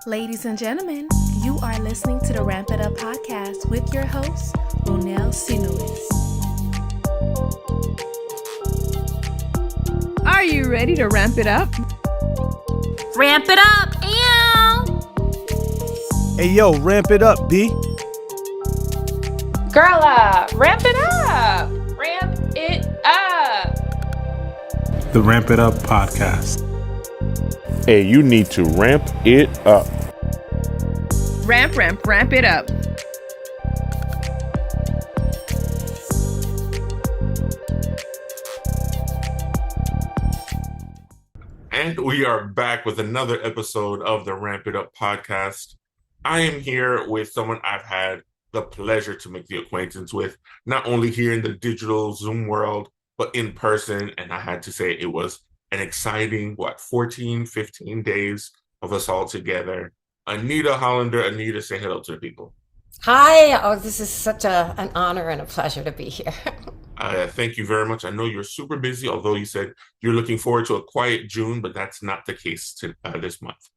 Ladies and gentlemen, you are listening to the Ramp It Up podcast with your host, Ronell Sinuis. Are you ready to ramp it up? Ramp it up, ew! Hey yo, ramp it up, B. Girla, ramp it up! Ramp it up! The Ramp It Up podcast. Hey, you need to ramp it up. Ramp it up. And we are back with another episode of the Ramp It Up podcast. I am here with someone I've had the pleasure to make the acquaintance with, not only here in the digital Zoom world, but in person. And I had to say it was an exciting, 14, 15 days of us all together. Anita Hollander. Anita, say hello to the people. Hi. Oh, this is such an honor and a pleasure to be here. Thank you very much. I know you're super busy, although you said you're looking forward to a quiet June, but that's not the case this month.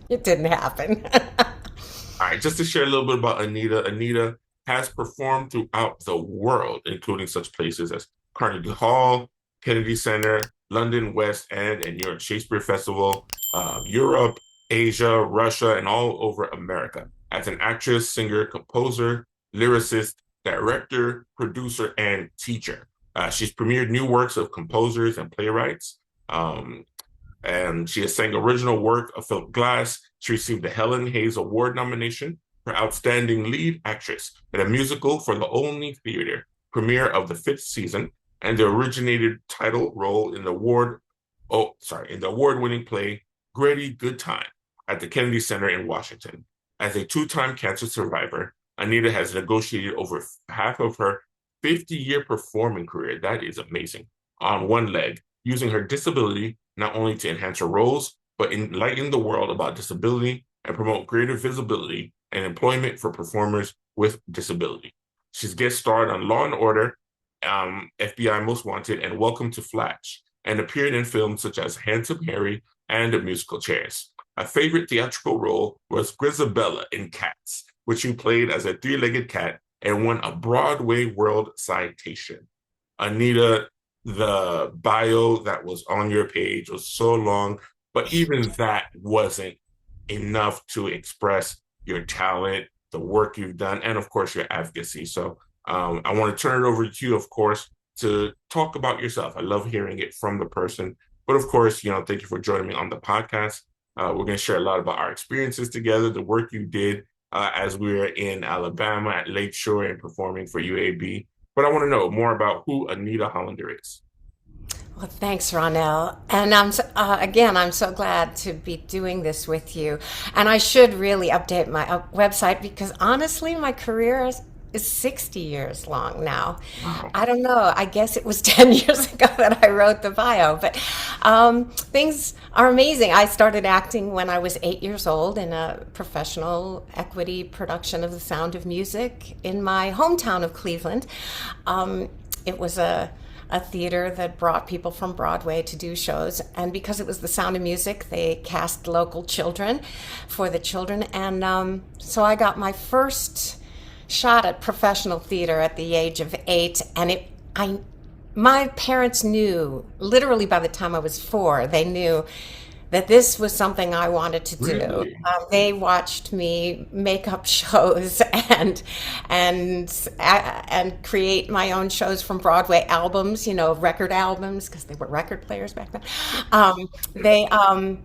It didn't happen. All right, just to share a little bit about Anita. Anita has performed throughout the world, including such places as Carnegie Hall, Kennedy Center, London, West End, and York Shakespeare Festival, Europe, Asia, Russia, and all over America. As an actress, singer, composer, lyricist, director, producer, and teacher. She's premiered new works of composers and playwrights. And she has sang original work of Philip Glass. She received the Helen Hayes Award nomination for Outstanding Lead Actress in a musical for the Olney Theatre, premiere of the 5th season, and the originated title role in the award-winning play Gretty Good Time at the Kennedy Center in Washington. As a 2-time cancer survivor, Anita has negotiated over half of her 50-year performing career, that is amazing, on one leg, using her disability not only to enhance her roles, but enlighten the world about disability and promote greater visibility and employment for performers with disability. She's guest starred on Law & Order, FBI Most Wanted, and Welcome to Flash, and appeared in films such as Handsome Harry and The Musical Chairs. A favorite theatrical role was Grisabella in Cats, which you played as a 3-legged cat and won a Broadway World Citation. Anita, the bio that was on your page was so long, but even that wasn't enough to express your talent, the work you've done, and of course your advocacy. So I want to turn it over to you, of course, to talk about yourself. I love hearing it from the person. But of course, thank you for joining me on the podcast. We're going to share a lot about our experiences together, the work you did as we were in Alabama at Lakeshore and performing for UAB. But I want to know more about who Anita Hollander is. Well, thanks, Ronell. And I'm so glad to be doing this with you. And I should really update my website because honestly, my career is 60 years long now. Wow. I don't know. I guess it was 10 years ago that I wrote the bio, but things are amazing. I started acting when I was 8 years old in a professional equity production of The Sound of Music in my hometown of Cleveland. It was a theater that brought people from Broadway to do shows. And because it was The Sound of Music, they cast local children for the children. And so I got my first shot at professional theater at the age of 8. And my parents knew, literally by the time I was 4, they knew that this was something I wanted to do. Really? They watched me make up shows and create my own shows from Broadway albums, record albums, because they were record players back then.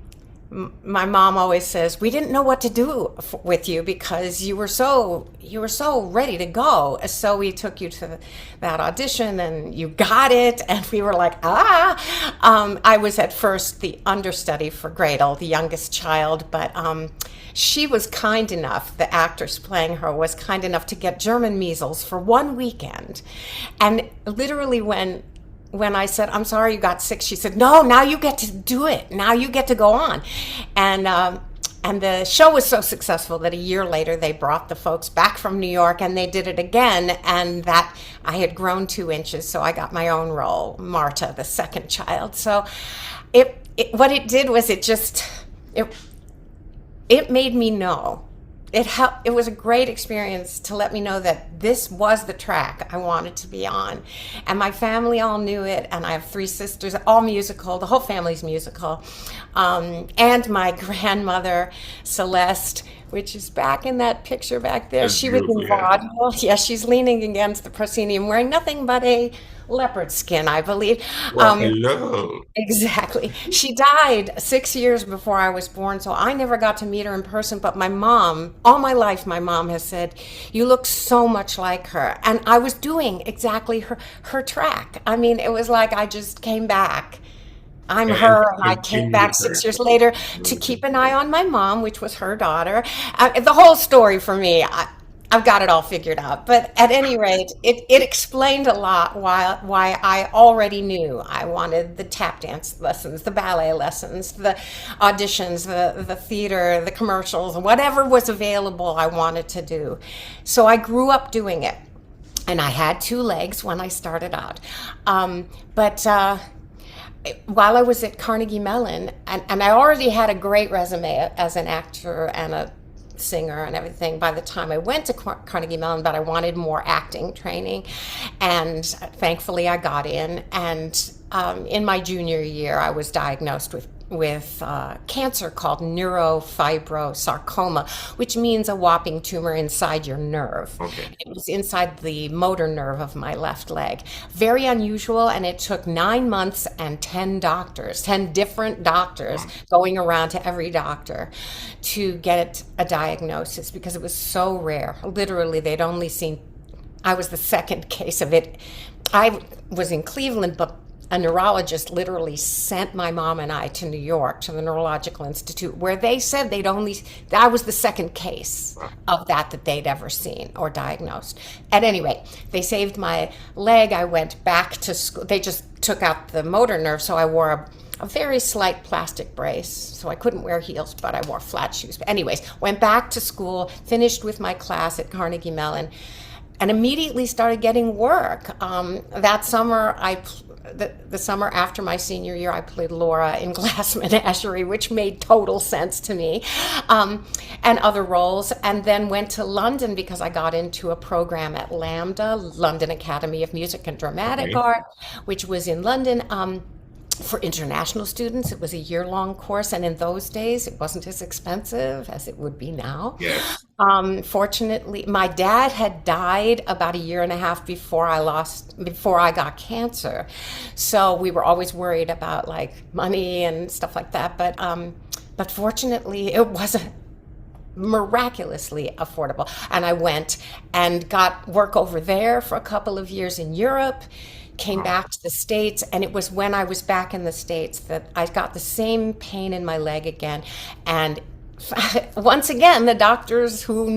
My mom always says, we didn't know what to do with you because you were so ready to go. So we took you to that audition and you got it. And we were like, I was at first the understudy for Gretel, the youngest child, but she was kind enough, the actress playing her was kind enough to get German measles for one weekend. And literally when I said, I'm sorry you got sick, she said, no, now you get to do it. Now you get to go on. And the show was so successful that a year later they brought the folks back from New York and they did it again. And that I had grown 2 inches, so I got my own role, Marta, the second child. So what it did was it it made me know. It helped. It was a great experience to let me know that this was the track I wanted to be on. And my family all knew it. And I have 3 sisters, all musical. The whole family's musical. And my grandmother, Celeste, which is back in that picture back there. That's She was in beautiful, yeah. vaudeville. Yeah, she's leaning against the proscenium, wearing nothing but a leopard skin, I believe. Well, hello. Exactly. She died 6 years before I was born, so I never got to meet her in person. But my mom, all my life, my mom has said, "You look so much like her." And I was doing exactly her track. I mean, it was like I just came back. I'm her, and I came Continued back her. 6 years later to keep an eye on my mom, which was her daughter. The whole story for me, I've got it all figured out. But at any rate, it explained a lot why I already knew I wanted the tap dance lessons, the ballet lessons, the auditions, the theater, the commercials, whatever was available I wanted to do. So I grew up doing it. And I had 2 legs when I started out. But while I was at Carnegie Mellon, and I already had a great resume as an actor and a singer and everything by the time I went to Carnegie Mellon, but I wanted more acting training, and thankfully I got in. And in my junior year, I was diagnosed with cancer called neurofibrosarcoma, which means a whopping tumor inside your nerve. Okay. It was inside the motor nerve of my left leg. Very unusual, and it took 9 months and 10 different doctors going around to every doctor to get a diagnosis, because it was so rare. Literally, they'd only seen, I was the second case of it. I was in Cleveland, but a neurologist literally sent my mom and I to New York, to the Neurological Institute, where they said I was the second case of that they'd ever seen or diagnosed. At any rate, they saved my leg. I went back to school. They just took out the motor nerve, so I wore a very slight plastic brace, so I couldn't wear heels, but I wore flat shoes. But anyways, went back to school, finished with my class at Carnegie Mellon, and immediately started getting work. That summer, the summer after my senior year, I played Laura in Glass Menagerie, which made total sense to me, and other roles. And then went to London because I got into a program at Lambda, London Academy of Music and Dramatic Art, which was in London. For international students, it was a year-long course, and in those days, it wasn't as expensive as it would be now. Yes. Fortunately, my dad had died about a year and a half before I got cancer, so we were always worried about like money and stuff like that. But fortunately, it wasn't miraculously affordable, and I went and got work over there for a couple of years in Europe. Came back to the States, and it was when I was back in the States that I got the same pain in my leg again. And once again, the doctors who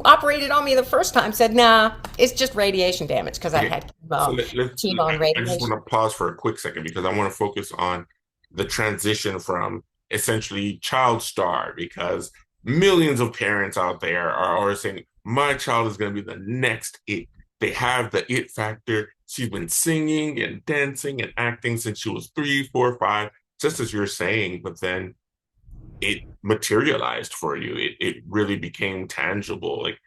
operated on me the first time said, "Nah, it's just radiation damage," because I had chemo and I radiation. just want to pause for a quick second because I want to focus on the transition from essentially child star, because millions of parents out there are always saying, my child is going to be the next it. They have the it factor. She's been singing and dancing and acting since she was 3, 4, 5, just as you're saying, but then it materialized for you. It really became tangible. Like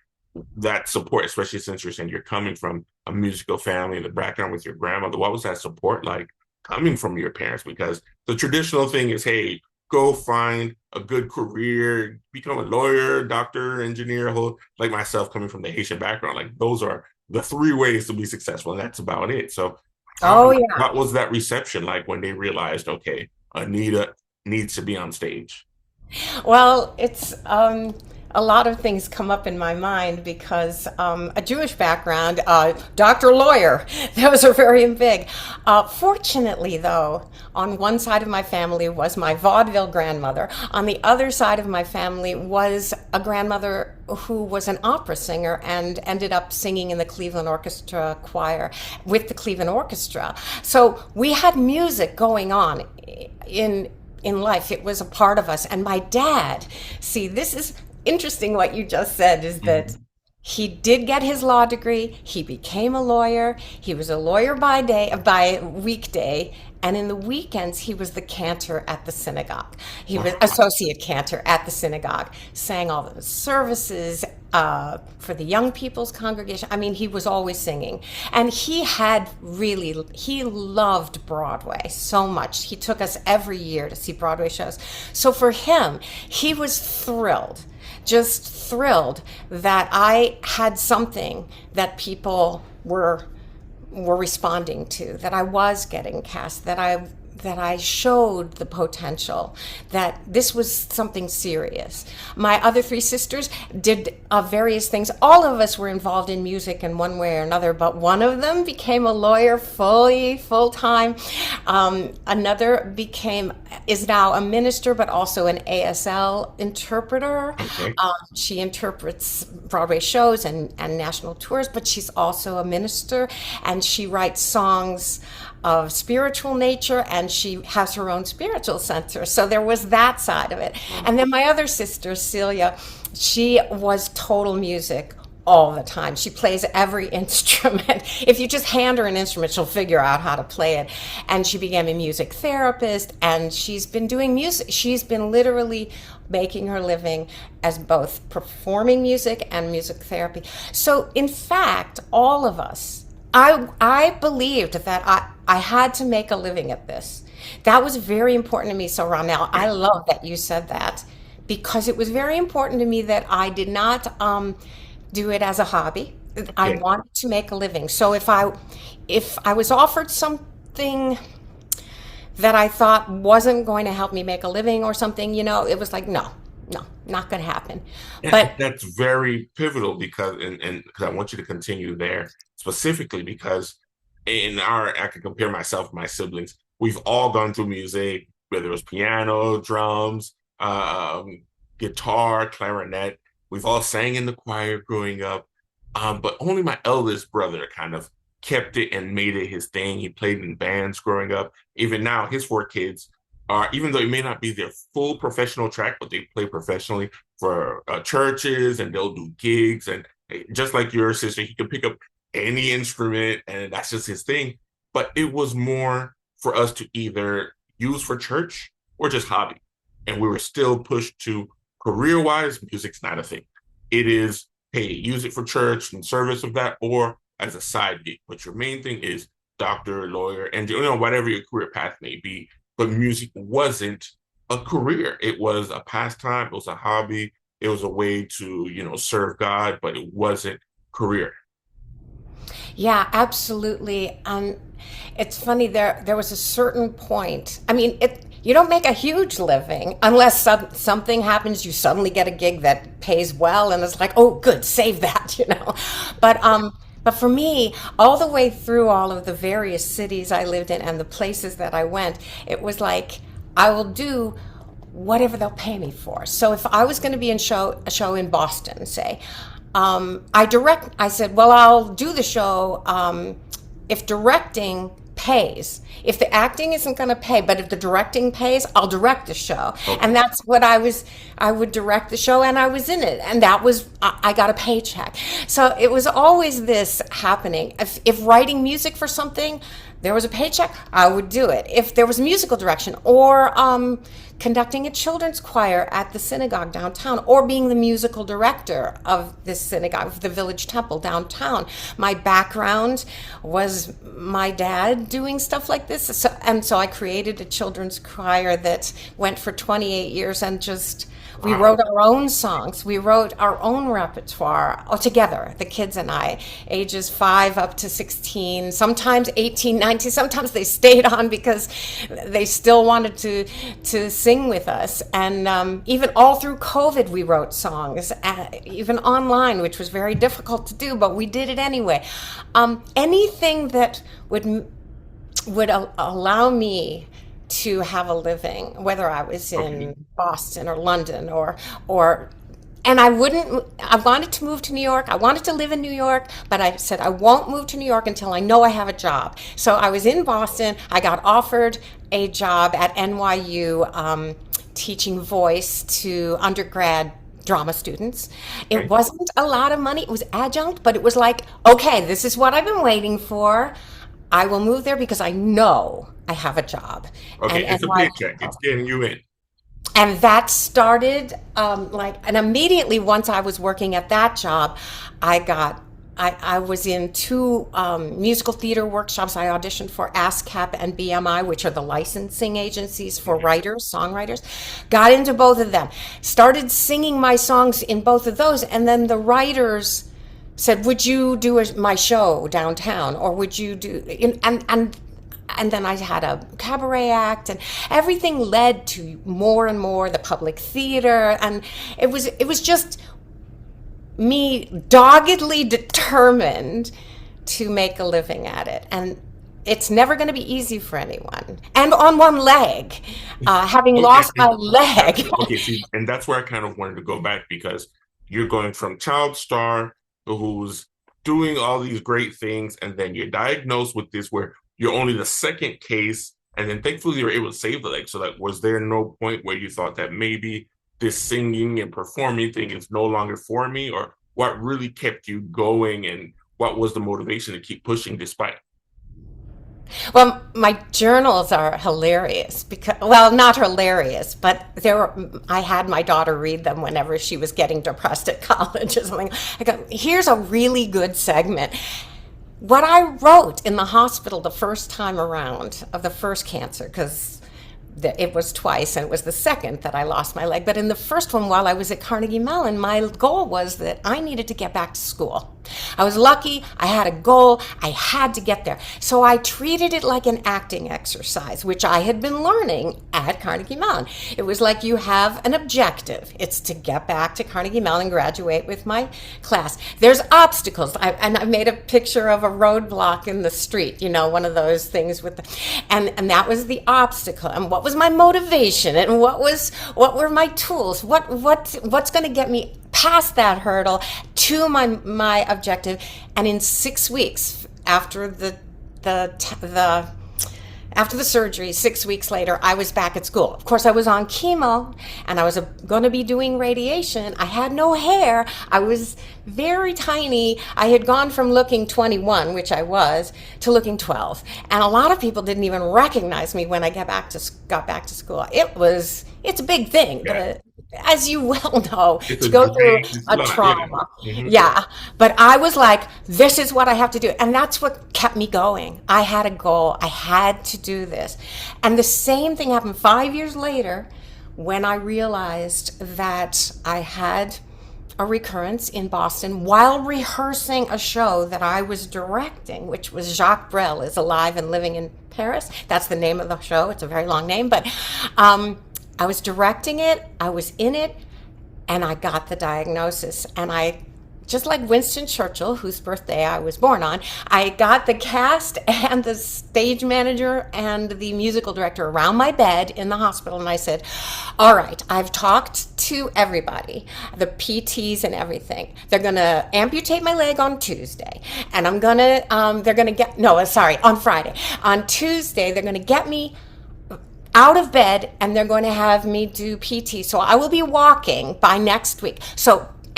that support, especially since you're saying you're coming from a musical family in the background with your grandmother. What was that support like coming from your parents? Because the traditional thing is, hey, go find a good career, become a lawyer, doctor, engineer, like myself coming from the Haitian background. Like those are the 3 ways to be successful, and that's about it. So what was that reception like when they realized, okay, Anita needs to be on stage? Well, it's a lot of things come up in my mind because a Jewish background, doctor, lawyer, those are very big. Fortunately, though, on one side of my family was my vaudeville grandmother. On the other side of my family was a grandmother who was an opera singer and ended up singing in the Cleveland Orchestra choir with the Cleveland Orchestra. So we had music going on in life. It was a part of us. And my dad, see, this is interesting what you just said, is that he did get his law degree. He became a lawyer. He was a lawyer by weekday, And in the weekends, he was the cantor at the synagogue. He was associate cantor at the synagogue, sang all the services for the young people's congregation. I mean, he was always singing. And he loved Broadway so much. He took us every year to see Broadway shows. So for him, he was thrilled, just thrilled that I had something that people were responding to, that I was getting cast, that I showed the potential, that this was something serious. My other three sisters did various things. All of us were involved in music in one way or another, but one of them became a lawyer full-time. Another is now a minister, but also an ASL interpreter. Okay. She interprets Broadway shows and national tours, but she's also a minister, and she writes songs of spiritual nature, and she has her own spiritual center. So there was that side of it. And then my other sister, Celia, she was total music all the time. She plays every instrument. If you just hand her an instrument, she'll figure out how to play it. And she became a music therapist, and she's been doing music. She's been literally making her living as both performing music and music therapy. So in fact, all of us, I believed that I had to make a living at this. That was very important to me. So Ronell, I love that you said that, because it was very important to me that I did not do it as a hobby. I wanted to make a living. So if I was offered something that I thought wasn't going to help me make a living or something, it was like, no, not going to happen. But that's very pivotal, because I want you to continue there specifically, because I can compare myself and my siblings. We've all gone through music, whether it was piano, drums, guitar, clarinet. We've all sang in the choir growing up. But only my eldest brother kind of kept it and made it his thing. He played in bands growing up. Even now, his 4 kids even though it may not be their full professional track, but they play professionally for churches, and they'll do gigs. And just like your sister, he can pick up any instrument, and that's just his thing. But it was more for us to either use for church or just hobby. And we were still pushed to career-wise, music's not a thing. It is, hey, use it for church and service of that, or as a side gig. But your main thing is doctor, lawyer, and whatever your career path may be. But music wasn't a career. It was a pastime. It was a hobby. It was a way to, serve God, but it wasn't career. Yeah, absolutely. It's funny, there was a certain point. I mean, you don't make a huge living unless something happens. You suddenly get a gig that pays well, and it's like, oh, good, save that, But for me, all the way through all of the various cities I lived in and the places that I went, it was like, I will do whatever they'll pay me for. So if I was going to be in a show in Boston, say, I said, well, I'll do the show if directing pays. If the acting isn't going to pay, but if the directing pays, I'll direct the show. Okay. And that's what I would direct the show, and I was in it. And that was, I got a paycheck. So it was always this happening. If writing music for something, there was a paycheck, I would do it. If there was musical direction, or conducting a children's choir at the synagogue downtown, or being the musical director of this synagogue, of the village temple downtown. My background was my dad doing stuff like this. So I created a children's choir that went for 28 years, and we wrote our own songs. We wrote our own repertoire all together, the kids and I, ages 5 up to 16, sometimes 18, 19. Sometimes they stayed on because they still wanted to sing with us. And even all through COVID, we wrote songs, even online, which was very difficult to do, but we did it anyway. Anything that would allow me to have a living, whether I was in Boston or London and I wanted to move to New York. I wanted to live in New York, but I said I won't move to New York until I know I have a job. So I was in Boston. I got offered a job at NYU teaching voice to undergrad drama students. It wasn't a lot of money. It was adjunct, but it was like, okay, this is what I've been waiting for. I will move there because I know I have a job. Okay, it's a paycheck. It's getting you in. And that started and immediately once I was working at that job, I was in two musical theater workshops. I auditioned for ASCAP and BMI, which are the licensing agencies for writers, songwriters. Got into both of them. Started singing my songs in both of those. And then the writers said, would you do my show downtown? Or would you do... And then I had a cabaret act, and everything led to more and more the public theater. And it was just me doggedly determined to make a living at it. And it's never going to be easy for anyone. And on one leg, having lost my leg. Okay, see, and that's where I kind of wanted to go back, because you're going from child star who's doing all these great things, and then you're diagnosed with this where you're only the second case, and then thankfully you were able to save the leg. So that, was there no point where you thought that maybe this singing and performing thing is no longer for me? Or what really kept you going, and what was the motivation to keep pushing despite? Well, my journals are hilarious because, well, not hilarious, but I had my daughter read them whenever she was getting depressed at college or something. I go, here's a really good segment. What I wrote in the hospital the first time around of the first cancer, because it was twice, and it was the second that I lost my leg. But in the first one, while I was at Carnegie Mellon, my goal was that I needed to get back to school. I was lucky. I had a goal. I had to get there. So I treated it like an acting exercise, which I had been learning at Carnegie Mellon. It was like you have an objective. It's to get back to Carnegie Mellon and graduate with my class. There's obstacles. I made a picture of a roadblock in the street, one of those things with and that was the obstacle. And what was my motivation, and what were my tools? What's going to get me past that hurdle to my objective? And in 6 weeks after after the surgery, 6 weeks later, I was back at school. Of course, I was on chemo, and I was going to be doing radiation. I had no hair. I was very tiny. I had gone from looking 21, which I was, to looking 12. And a lot of people didn't even recognize me when I got back to school. It's a big thing. Yeah. As you well know, to go through a trauma. Yeah. But I was like, this is what I have to do. And that's what kept me going. I had a goal. I had to do this. And the same thing happened 5 years later when I realized that I had a recurrence in Boston while rehearsing a show that I was directing, which was Jacques Brel is Alive and Living in Paris. That's the name of the show. It's a very long name, but I was directing it, I was in it, and I got the diagnosis. And I, just like Winston Churchill, whose birthday I was born on, I got the cast and the stage manager and the musical director around my bed in the hospital, and I said, all right, I've talked to everybody, the PTs and everything. They're going to amputate my leg on Tuesday, and on Friday. On Tuesday, they're going to get me out of bed, and they're going to have me do PT. So I will be walking by next week.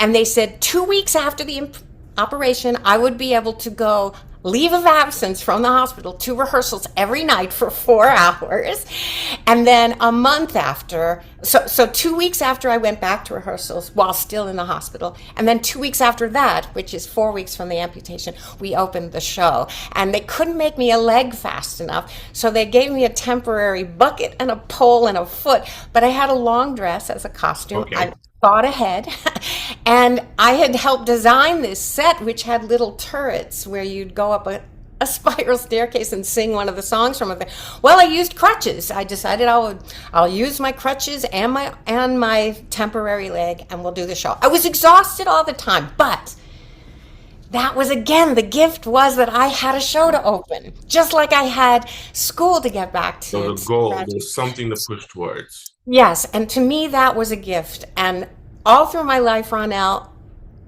And they said 2 weeks after the operation, I would be able to go leave of absence from the hospital to rehearsals every night for 4 hours. And then a month after, so 2 weeks after I went back to rehearsals while still in the hospital. And then 2 weeks after that, which is 4 weeks from the amputation, we opened the show. And they couldn't make me a leg fast enough, so they gave me a temporary bucket and a pole and a foot. But I had a long dress as a costume. Okay. I thought ahead, and I had helped design this set, which had little turrets where you'd go up a spiral staircase and sing one of the songs from it. Well, I used crutches. I decided I'll use my crutches and my temporary leg, and we'll do the show. I was exhausted all the time, but that was, again, the gift was that I had a show to open, just like I had school to get back to. So the goal was something to push towards. Yes, and to me that was a gift. And all through my life, Ronell,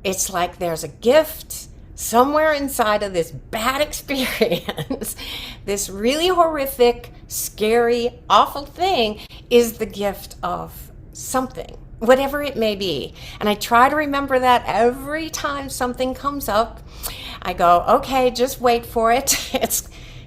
it's like there's a gift somewhere inside of this bad experience. This really horrific, scary, awful thing is the gift of something, whatever it may be. And I try to remember that every time something comes up. I go, okay, just wait for it.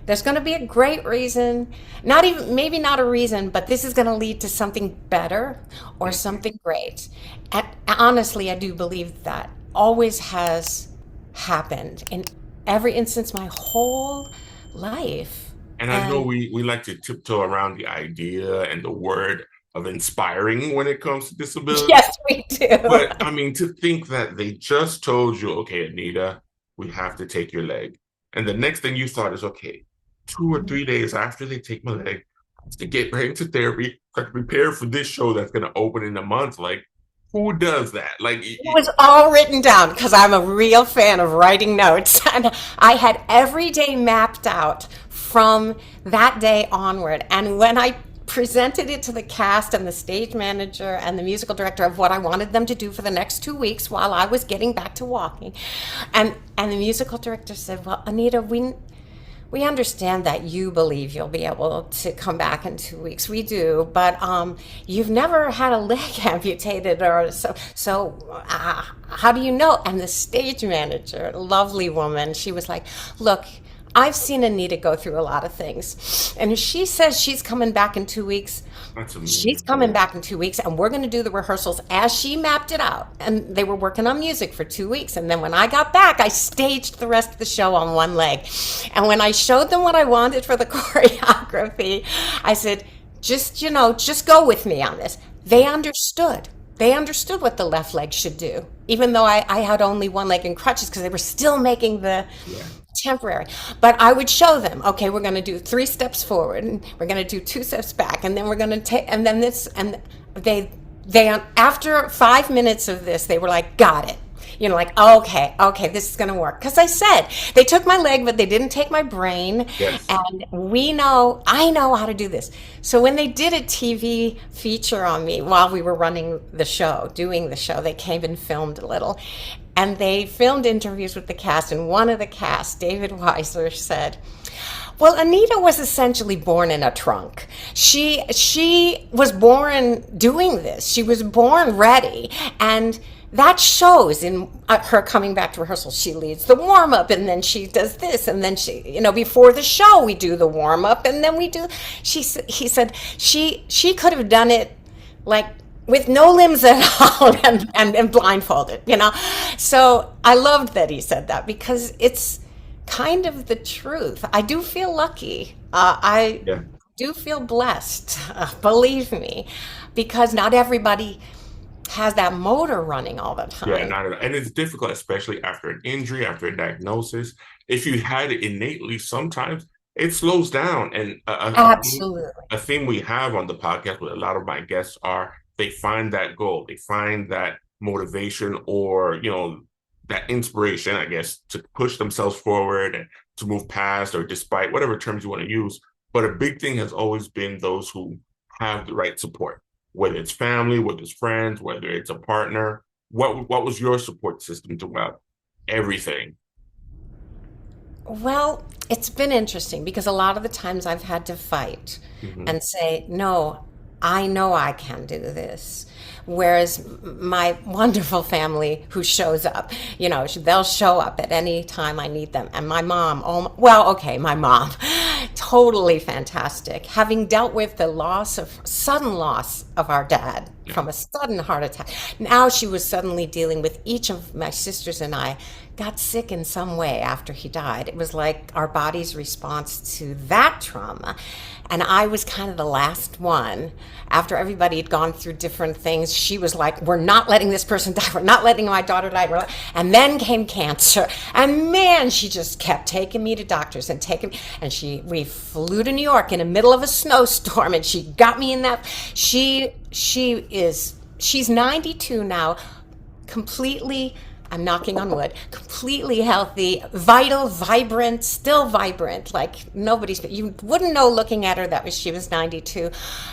There's going to be a great reason, not even, maybe not a reason, but this is going to lead to something better or something great. And honestly, I do believe that always has happened in every instance my whole life. And I know we like to tiptoe around the idea and the word of inspiring when it comes to disability. Yes, we do. But I mean, to think that they just told you, okay, Anita, we have to take your leg. And the next thing you thought is, okay, 2 or 3 days after they take my leg, to get right into therapy, to prepare for this show that's going to open in a month. Like, who does that? Like, it was all written down because I'm a real fan of writing notes. And I had every day mapped out from that day onward. And when I presented it to the cast and the stage manager and the musical director of what I wanted them to do for the next 2 weeks while I was getting back to walking, and the musical director said, well, Anita, we understand that you believe you'll be able to come back in 2 weeks. We do, but you've never had a leg amputated, or so how do you know? And the stage manager, lovely woman, she was like, look, I've seen Anita go through a lot of things. And if she says she's coming back in 2 weeks, she's coming back in 2 weeks, and we're going to do the rehearsals as she mapped it out. And they were working on music for 2 weeks. And then when I got back, I staged the rest of the show on one leg. And when I showed them what I wanted for the choreography, I said, just go with me on this. They understood. They understood what the left leg should do, even though I had only one leg in crutches because they were still making the temporary. But I would show them, okay, we're going to do 3 steps forward, and we're going to do 2 steps back, and then we're going to take, and then this, and they after 5 minutes of this, they were like, got it. Like, okay, this is going to work. Because I said, they took my leg, but they didn't take my brain. Yes. And I know how to do this. So when they did a TV feature on me while we were doing the show, they came and filmed a little. And they filmed interviews with the cast. And one of the cast, David Weiser, said, well, Anita was essentially born in a trunk. She was born doing this. She was born ready. And that shows in her coming back to rehearsal. She leads the warm-up, and then she does this, and then she, before the show, we do the warm-up, and then he said she could have done it like with no limbs at all and blindfolded, So I loved that he said that because it's kind of the truth. I do feel lucky. I do feel blessed, believe me, because not everybody has that motor running all the time. Yeah, not at all. And it's difficult, especially after an injury, after a diagnosis. If you had it innately, sometimes it slows down. And Absolutely. A theme we have on the podcast with a lot of my guests are they find that goal, they find that motivation, or that inspiration, I guess, to push themselves forward and to move past, or despite whatever terms you want to use. But a big thing has always been those who have the right support. Whether it's family, whether it's friends, whether it's a partner. What was your support system throughout everything? Well, it's been interesting because a lot of the times I've had to fight and say, no, I know I can do this. Whereas my wonderful family who shows up, they'll show up at any time I need them. And my mom, my mom, totally fantastic. Having dealt with the sudden loss of our dad from a sudden heart attack. Now she was suddenly dealing with each of my sisters and I got sick in some way after he died. It was like our body's response to that trauma. And I was kind of the last one. After everybody had gone through different things, she was like, we're not letting this person die. We're not letting my daughter die. And then came cancer. And man, she just kept taking me to doctors and we flew to New York in the middle of a snowstorm, and she got me in that. She's 92 now, completely, I'm knocking on wood, completely healthy, vital, vibrant, still vibrant, like you wouldn't know looking at her that she was 92.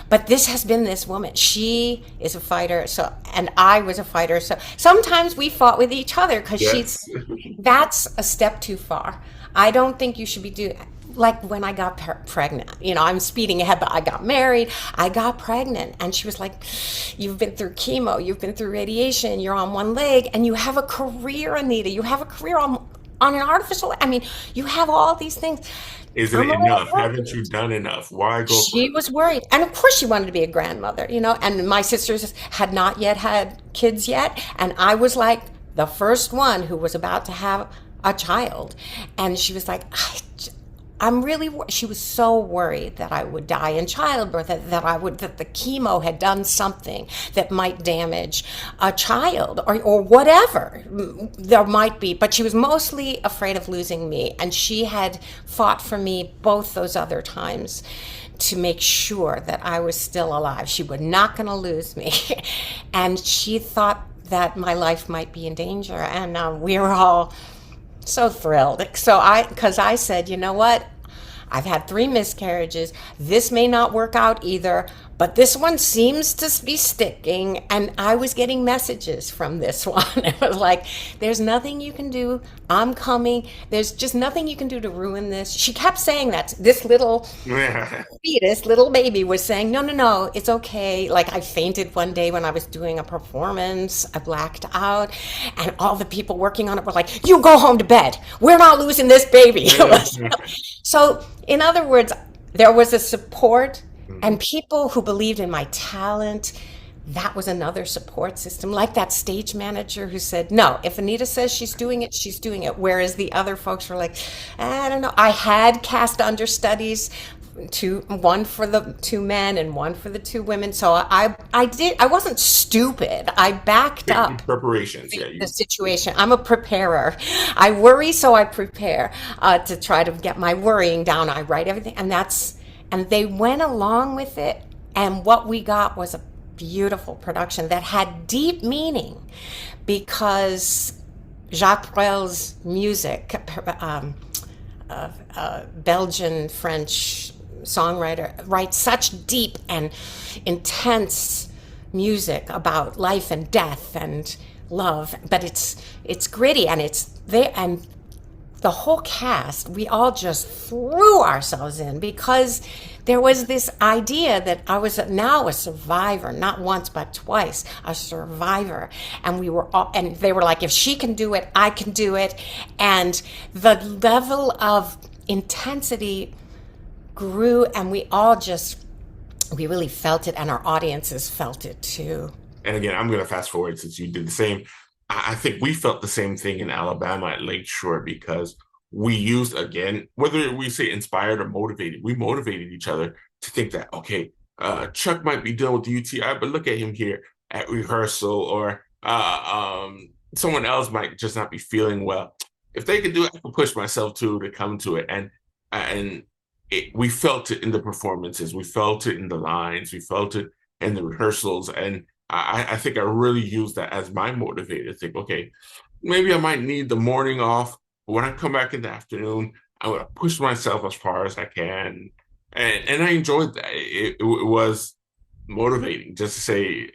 But this has been this woman. She is a fighter, and I was a fighter. So sometimes we fought with each other because that's a step too far. I don't think you should be doing, like when I got pregnant, I'm speeding ahead, but I got married, I got pregnant, and she was like, you've been through chemo, you've been through radiation, you're on one leg, and you have a career, Anita, you have a career on an artificial, you have all these things. Isn't I'm it a little enough? Haven't worried. you done enough? Why go She further? was worried. And of course she wanted to be a grandmother, and my sisters had not yet had kids yet. And I was like the first one who was about to have a child. And she was like, I'm really, she was so worried that I would die in childbirth, that the chemo had done something that might damage a child or whatever there might be. But she was mostly afraid of losing me. And she had fought for me both those other times to make sure that I was still alive. She was not going to lose me. And she thought that my life might be in danger. And we were all so thrilled. Because I said, you know what? I've had 3 miscarriages. This may not work out either, but this one seems to be sticking. And I was getting messages from this one. It was like, there's nothing you can do. I'm coming. There's just nothing you can do to ruin this. She kept saying that. This little fetus, little baby was saying, no, no, no, it's okay. Like I fainted one day when I was doing a performance. I blacked out. And all the people working on it were like, you go home to bed. We're not losing this baby. So, in other words, there was a support and people who believed in my talent. That was another support system, like that stage manager who said, no, if Anita says she's doing it, she's doing it. Whereas the other folks were like, I don't know. I had cast understudies, one for the 2 men and one for the 2 women. So I wasn't stupid. I backed up Preparations, the situation. I'm a preparer. I worry, so I prepare to try to get my worrying down. I write everything, and they went along with it. And what we got was a beautiful production that had deep meaning, because Jacques Brel's music, Belgian French songwriter, writes such deep and intense music about life and death and love, but it's gritty, and it's there, and the whole cast, we all just threw ourselves in, because there was this idea that I was now a survivor, not once but twice, a survivor. And we were all, and they were like, if she can do it, I can do it. And the level of intensity grew, and we really felt it, and our audiences felt it too. And again, I'm going to fast forward since you did the same. I think we felt the same thing in Alabama at Lakeshore, because we used, again, whether we say inspired or motivated, we motivated each other to think that, okay, Chuck might be dealing with the UTI, but look at him here at rehearsal, or someone else might just not be feeling well. If they could do it, I can push myself to come to it. And we felt it in the performances. We felt it in the lines. We felt it in the rehearsals. And I think I really used that as my motivator to think, okay, maybe I might need the morning off, but when I come back in the afternoon, I'm going to push myself as far as I can. And I enjoyed that. It was motivating just to say.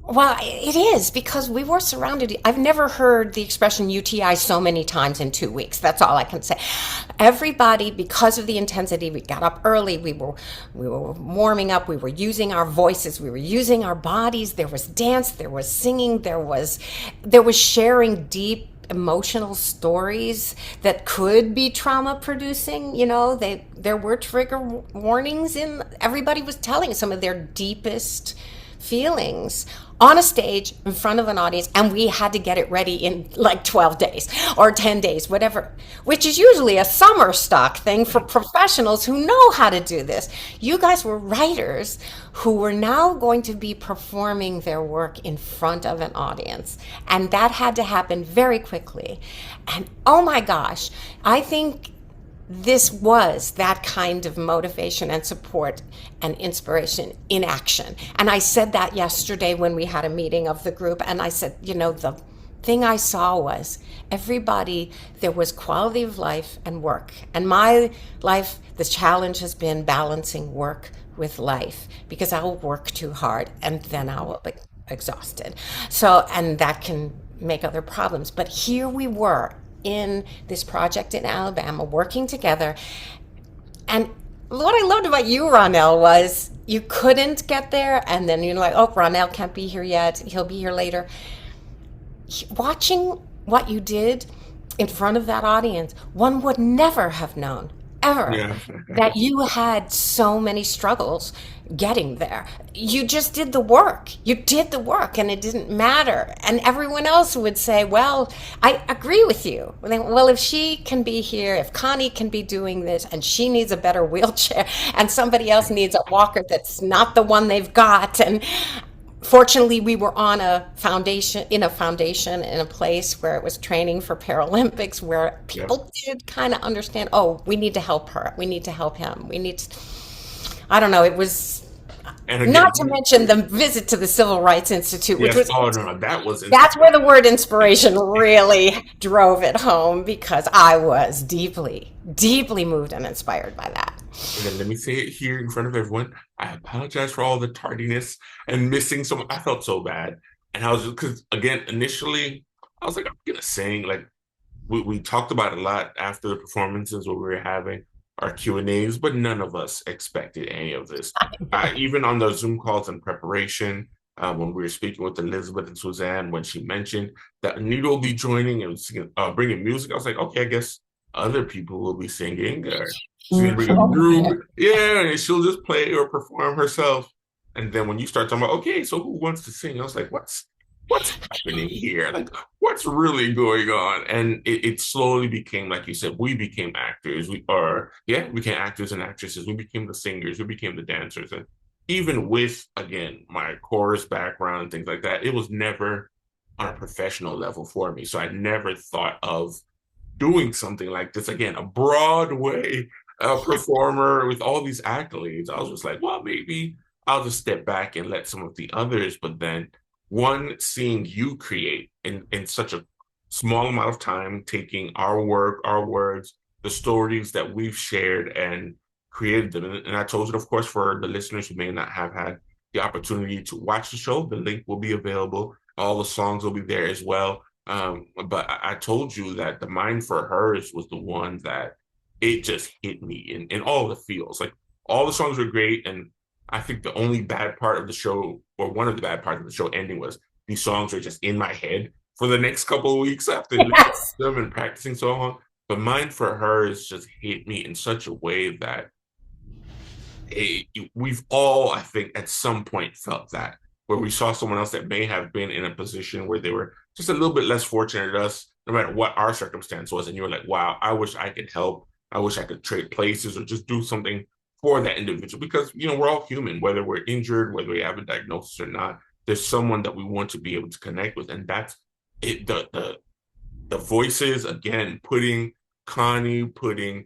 Well, it is, because we were surrounded. I've never heard the expression UTI so many times in 2 weeks. That's all I can say. Everybody, because of the intensity, we got up early. We were warming up. We were using our voices. We were using our bodies. There was dance. There was singing. There was sharing deep emotional stories that could be trauma producing. There were trigger warnings everybody was telling some of their deepest feelings on a stage in front of an audience, and we had to get it ready in like 12 days or 10 days, whatever, which is usually a summer stock thing for professionals who know how to do this. You guys were writers who were now going to be performing their work in front of an audience, and that had to happen very quickly. And oh my gosh, I think this was that kind of motivation and support and inspiration in action. And I said that yesterday when we had a meeting of the group, and I said, the thing I saw was there was quality of life and work. And my life, the challenge has been balancing work with life, because I will work too hard and then I will be exhausted. And that can make other problems. But here we were in this project in Alabama, working together. And what I loved about you, Ronell, was you couldn't get there, and then you're like, oh, Ronell can't be here yet. He'll be here later. Watching what you did in front of that audience, one would never have known ever Yeah. that you had so many struggles getting there. You just did the work. You did the work, and it didn't matter. And everyone else would say, well, I agree with you. Well, if she can be here, if Connie can be doing this, and she needs a better wheelchair, and somebody else needs a walker that's not the one they've got. And fortunately, we were on a foundation, in a place where it was training for Paralympics, where people did kind of understand, oh, we need to help her. We need to help him. I don't know, it was, And again, not to mention the visit to the Civil Rights Institute, which was, oh no, that was that's where the word inspiration really drove it home, because I was deeply, deeply moved and inspired by that. And then let me say it here in front of everyone. I apologize for all the tardiness and missing some. I felt so bad. And I was just, because again, initially, I was like, I'm going to sing. Like, we talked about it a lot after the performances where we were having our Q&As, but none of us expected any of this. Even on those Zoom calls in preparation, when we were speaking with Elizabeth and Suzanne, when she mentioned that Anita will be joining and singing, bringing music, I was like, okay, I guess other people will be singing. Or she's going to bring a group. Yeah, and she'll just play or perform herself. And then when you start talking about, okay, so who wants to sing? I was like, what's happening here? Like, what's really going on? And it slowly became, like you said, we became actors. We became actors and actresses. We became the singers. We became the dancers. And even with, again, my chorus background and things like that, it was never on a professional level for me. So I never thought of doing something like this. Again, a Broadway performer with all these accolades. I was just like, well, maybe I'll just step back and let some of the others. But then seeing you create in such a small amount of time, taking our work, our words, the stories that we've shared and created them. And I told you, of course, for the listeners who may not have had the opportunity to watch the show, the link will be available. All the songs will be there as well. But I told you that the Mind for Hers was the one that it just hit me in all the feels. Like, all the songs were great. And I think the only bad part of the show, or one of the bad parts of the show ending, was these songs are just in my head for the next couple of weeks after listening to them and practicing so long. But Mind for Hers just hit me in such a way that we've all, I think, at some point felt that, where we saw someone else that may have been in a position where they were just a little bit less fortunate than us, no matter what our circumstance was. And you were like, wow, I wish I could help. I wish I could trade places or just do something for that individual, because, we're all human, whether we're injured, whether we have a diagnosis or not. There's someone that we want to be able to connect with. And that's it. The voices, again, putting Connie, the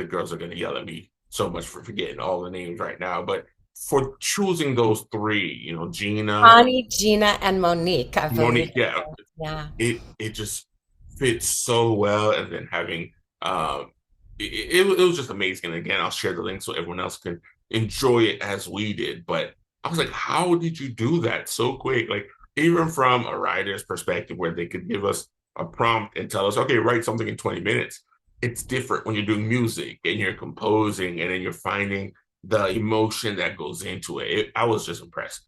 girls are going to yell at me so much for forgetting all the names right now, but for choosing those three, Gina, Connie, Gina, and Monique. I believe. Monique, yeah. It just fits so well. And then having, it was just amazing. And again, I'll share the link so everyone else can enjoy it as we did. But I was like, how did you do that so quick? Like, even from a writer's perspective, where they could give us a prompt and tell us, okay, write something in 20 minutes. It's different when you're doing music and you're composing and then you're finding the emotion that goes into it. I was just impressed.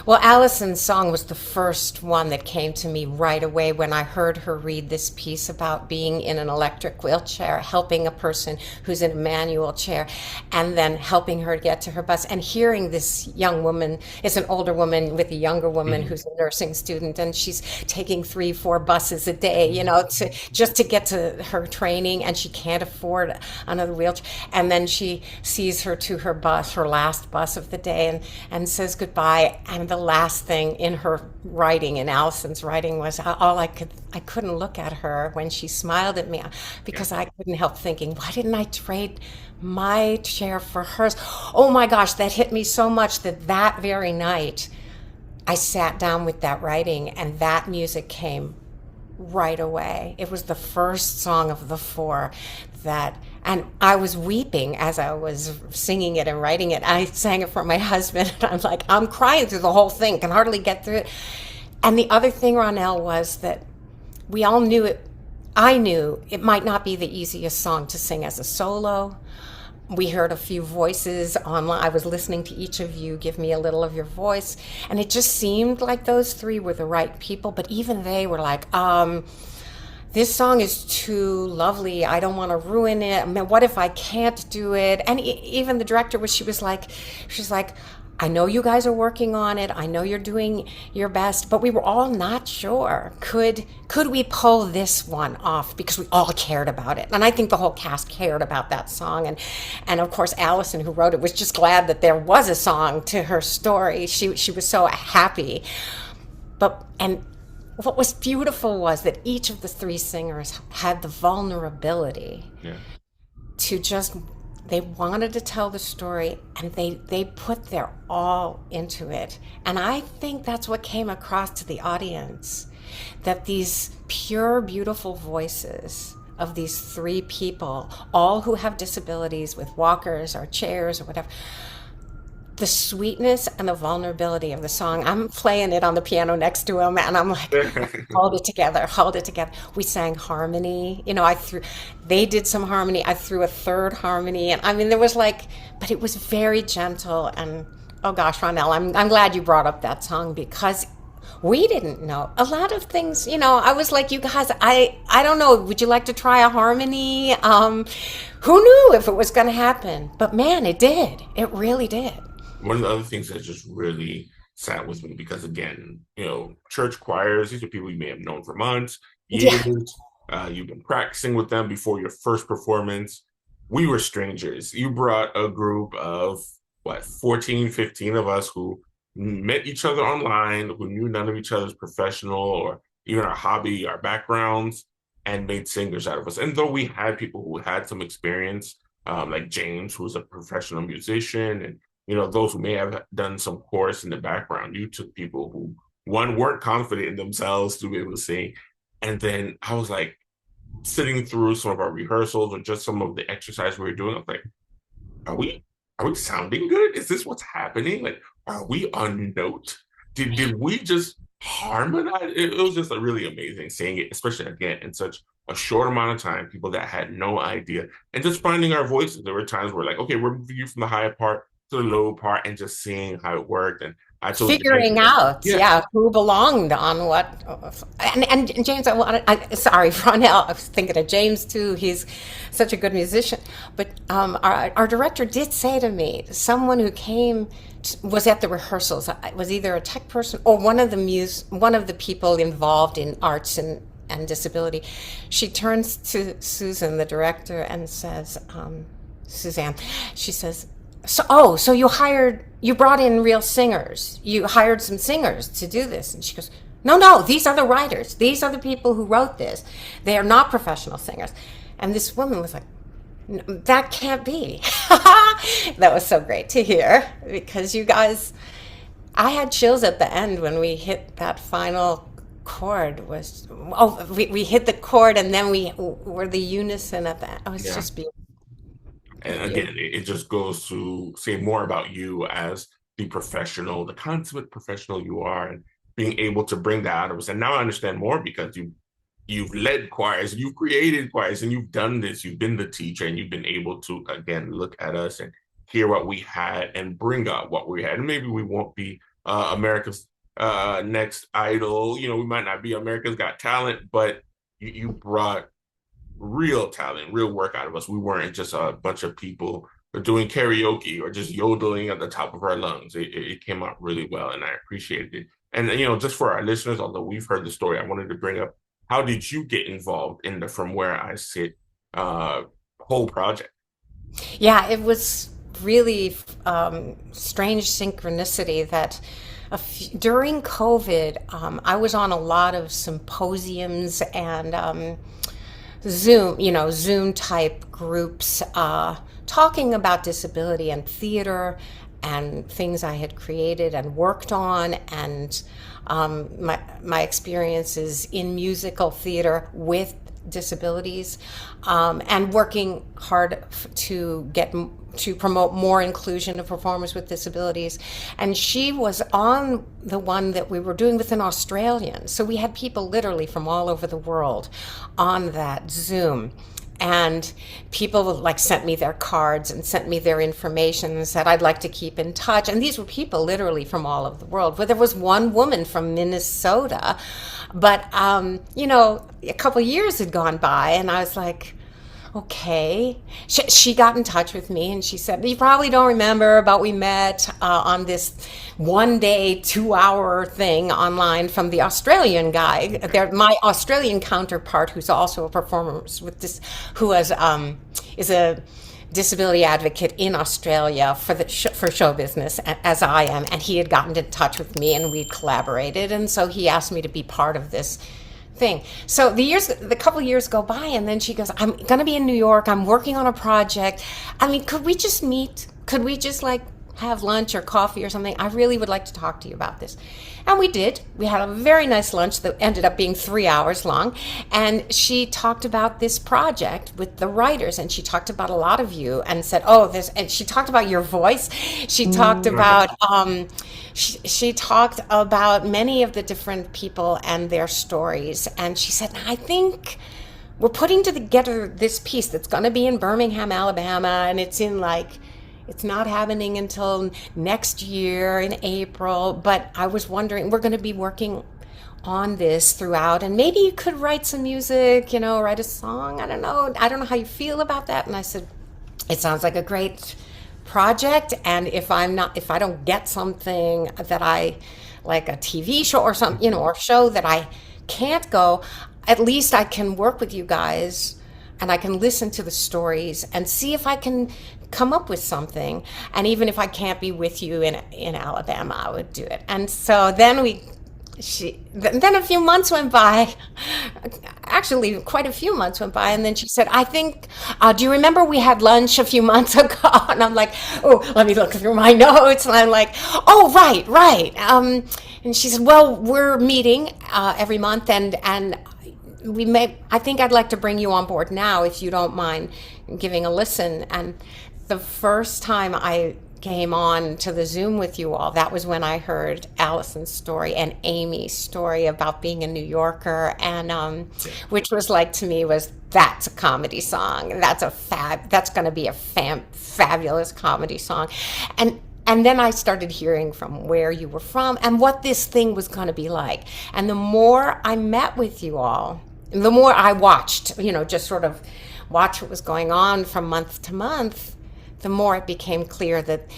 Well, Allison's song was the first one that came to me right away when I heard her read this piece about being in an electric wheelchair, helping a person who's in a manual chair, and then helping her get to her bus. And hearing this young woman, is an older woman with a younger woman who's a nursing student, and she's taking 3-4 buses a day, to get to her training, and she can't afford another wheelchair. And then she sees her to her bus, her last bus of the day, and says goodbye. And the last thing in her writing, in Allison's writing, was I couldn't look at her when she smiled at me, because I couldn't help thinking, why didn't I trade my chair for hers? Oh my gosh, that hit me so much that very night I sat down with that writing, and that music came right away. It was the first song of the 4 and I was weeping as I was singing it and writing it. I sang it for my husband, and I'm like, I'm crying through the whole thing, can hardly get through it. And the other thing, Ronell, was that we all knew it. I knew it might not be the easiest song to sing as a solo. We heard a few voices online. I was listening to each of you give me a little of your voice, and it just seemed like those 3 were the right people. But even they were like, this song is too lovely. I don't want to ruin it. I mean, what if I can't do it? And even the director she's like, I know you guys are working on it. I know you're doing your best, but we were all not sure. Could we pull this one off? Because we all cared about it. And I think the whole cast cared about that song. And of course, Allison, who wrote it, was just glad that there was a song to her story. She was so happy. And what was beautiful was that each of the three singers had the vulnerability to just, they wanted to tell the story, and they put their all into it. And I think that's what came across to the audience, that these pure, beautiful voices of these three people, all who have disabilities with walkers or chairs or whatever, the sweetness and the vulnerability of the song. I'm playing it on the piano next to him, and I'm like, hold it together. We sang harmony. They did some harmony. I threw a third harmony. And I mean, there was but it was very gentle. And oh gosh, Ronell, I'm glad you brought up that song, because we didn't know a lot of things. I was like, you guys, I don't know. Would you like to try a harmony? Who knew if it was going to happen? But man, it did. It really did. One of the other things that just really sat with me, because again, church choirs, these are people you may have known for months, years. You've been practicing with them before your first performance. We were strangers. You brought a group of 14, 15 of us who met each other online, who knew none of each other's professional or even our hobby, our backgrounds, and made singers out of us. And though we had people who had some experience, like James, who's a professional musician, and those who may have done some course in the background, you took people who, one, weren't confident in themselves to be able to sing. And then I was like, sitting through some of our rehearsals or just some of the exercise we were doing, I was like, are we sounding good? Is this what's happening? Like, are we on note? Did we just harmonize? It was just really amazing seeing it, especially again in such a short amount of time, people that had no idea, and just finding our voices. There were times where okay, we're moving you from the high part to the low part, and just seeing how it worked. And I figuring out, who belonged on what. And James, sorry, Ronell, I was thinking of James too. He's such a good musician. But our director did say to me, someone who was at the rehearsals, was either a tech person or one of the people involved in arts and disability. She turns to Susan, the director, and says, Suzanne, she says, so you brought in real singers. You hired some singers to do this. And she goes, no, these are the writers. These are the people who wrote this. They are not professional singers. And this woman was like, that can't be. That was so great to hear, because you guys, I had chills at the end when we hit that final chord. We hit the chord, and then we were the unison at the end. Oh, it's just beautiful. And again, it just goes to say more about you as the professional, the consummate professional you are, and being able to bring that out of us. And now I understand more, because you've led choirs, you've created choirs, and you've done this. You've been the teacher, and you've been able to, again, look at us and hear what we had and bring up what we had. And maybe we won't be America's Next Idol. We might not be America's Got Talent, but you brought real talent, real work out of us. We weren't just a bunch of people doing karaoke or just yodeling at the top of our lungs. It came out really well, and I appreciated it. And just for our listeners, although we've heard the story, I wanted to bring up, how did you get involved in the From Where I Sit whole project? Yeah, it was really strange synchronicity that during COVID, I was on a lot of symposiums and Zoom type groups talking about disability and theater and things I had created and worked on, and my experiences in musical theater with disabilities, and working hard to promote more inclusion of performers with disabilities. And she was on the one that we were doing with an Australian. So we had people literally from all over the world on that Zoom. and people like sent me their cards and sent me their information and said I'd like to keep in touch. And these were people literally from all over the world. But there was one woman from Minnesota, but a couple years had gone by, and I was like, okay. She got in touch with me and she said, you probably don't remember, but we met on this 1 day, 2 hour thing online from the Australian guy. My Australian counterpart, who's also a performer with this, who is a disability advocate in Australia for show business, as I am, and he had gotten in touch with me and we collaborated, and so he asked me to be part of this thing. So the couple of years go by, and then she goes, I'm going to be in New York. I'm working on a project. I mean, could we just meet? Could we just like have lunch or coffee or something? I really would like to talk to you about this. And we did. We had a very nice lunch that ended up being 3 hours long. And she talked about this project with the writers, and she talked about a lot of you and said, and she talked about your voice. She talked about, she talked about many of the different people and their stories. And she said, I think we're putting together this piece that's going to be in Birmingham, Alabama, and it's not happening until next year in April, but I was wondering, we're going to be working on this throughout, and maybe you could write some music, write a song. I don't know how you feel about that. And I said, it sounds like a great project, and if I don't get something that I like, a TV show or something, or a show that I can't go, at least I can work with you guys and I can listen to the stories and see if I can come up with something. And even if I can't be with you in Alabama, I would do it. And so then then a few months went by, actually quite a few months went by, and then she said, I think, do you remember we had lunch a few months ago? And I'm like, oh, let me look through my notes. And I'm like, oh, right. And she said, well, we're meeting every month, and I think I'd like to bring you on board now, if you don't mind giving a listen. And the first time I came on to the Zoom with you all, that was when I heard Allison's story and Amy's story about being a New Yorker, and which was like, to me, that's a comedy song. That's going to be a fabulous comedy song. And then I started hearing from where you were from and what this thing was going to be like. And the more I met with you all, the more I watched, just sort of watch what was going on from month to month, the more it became clear that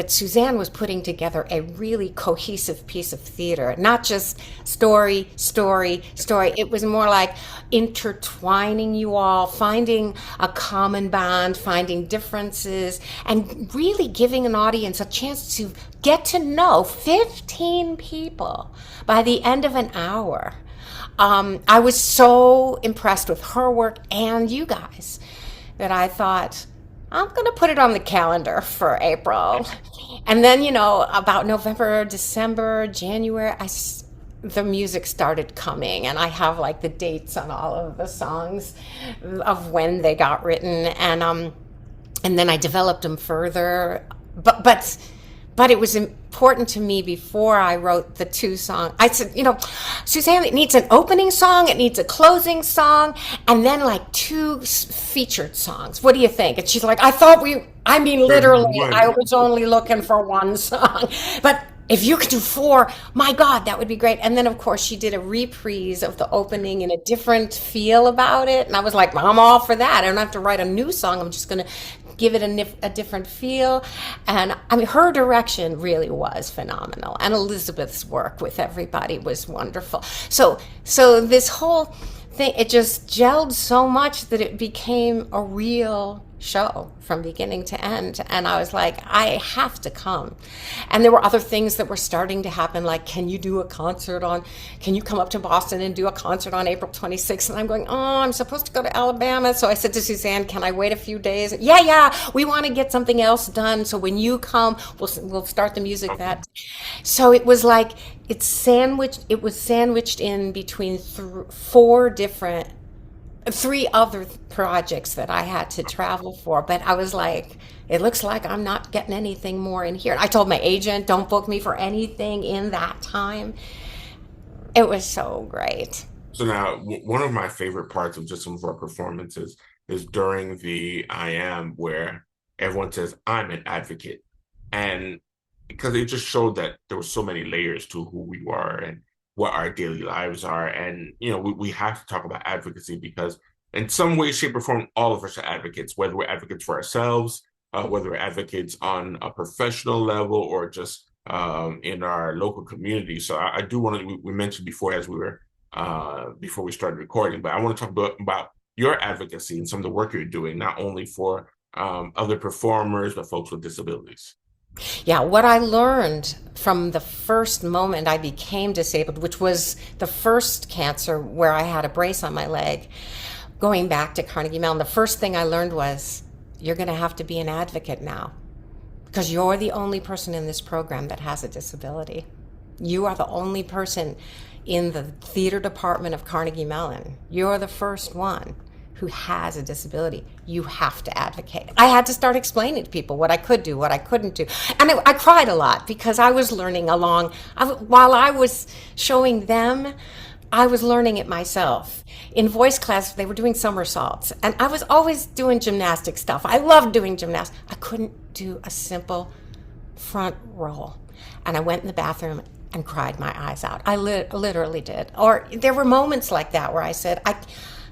Suzanne was putting together a really cohesive piece of theater, not just story. It was more like intertwining you all, finding a common bond, finding differences, and really giving an audience a chance to get to know 15 people by the end of an hour. I was so impressed with her work and you guys that I thought, I'm going to put it on the calendar for April. And then, about November, December, January, the music started coming, and I have like the dates on all of the songs of when they got written. And then I developed them further. But it was important to me before I wrote the two songs. I said, Suzanne, it needs an opening song, it needs a closing song, and then like two featured songs. What do you think? And she's like, literally, I was only looking for one song. But if you could do 4, my God, that would be great. And then, of course, she did a reprise of the opening in a different feel about it. And I was like, I'm all for that. I don't have to write a new song. I'm just going to give it a different feel. And I mean, her direction really was phenomenal. And Elizabeth's work with everybody was wonderful. So this whole thing, it just gelled so much that it became a real show from beginning to end. And I was like, I have to come. And there were other things that were starting to happen, like, can you come up to Boston and do a concert on April 26th? And I'm going, I'm supposed to go to Alabama. So I said to Suzanne, can I wait a few days? Yeah, we want to get something else done. So when you come, we'll start the music that. So it was like, it was sandwiched in between 3 other projects that I had to travel for. But I was like, it looks like I'm not getting anything more in here. I told my agent, don't book me for anything in that time. It was so great. So now, one of my favorite parts of just some of our performances is during the I am, where everyone says, I'm an advocate. And because it just showed that there were so many layers to who we were and what our daily lives are. And, we have to talk about advocacy because in some way, shape, or form, all of us are advocates, whether we're advocates for ourselves, whether we're advocates on a professional level or just in our local community. So I do want to, we mentioned before as we were, before we started recording, but I want to talk about your advocacy and some of the work you're doing, not only for other performers, but folks with disabilities. Yeah, what I learned from the first moment I became disabled, which was the first cancer where I had a brace on my leg, going back to Carnegie Mellon, the first thing I learned was, you're going to have to be an advocate now because you're the only person in this program that has a disability. You are the only person in the theater department of Carnegie Mellon. You're the first one who has a disability. You have to advocate. I had to start explaining to people what I could do, what I couldn't do. And I cried a lot because I was learning along. While I was showing them, I was learning it myself. In voice class, they were doing somersaults, and I was always doing gymnastic stuff. I loved doing gymnastics. I couldn't do a simple front roll. And I went in the bathroom and cried my eyes out. I literally did. Or there were moments like that where I said,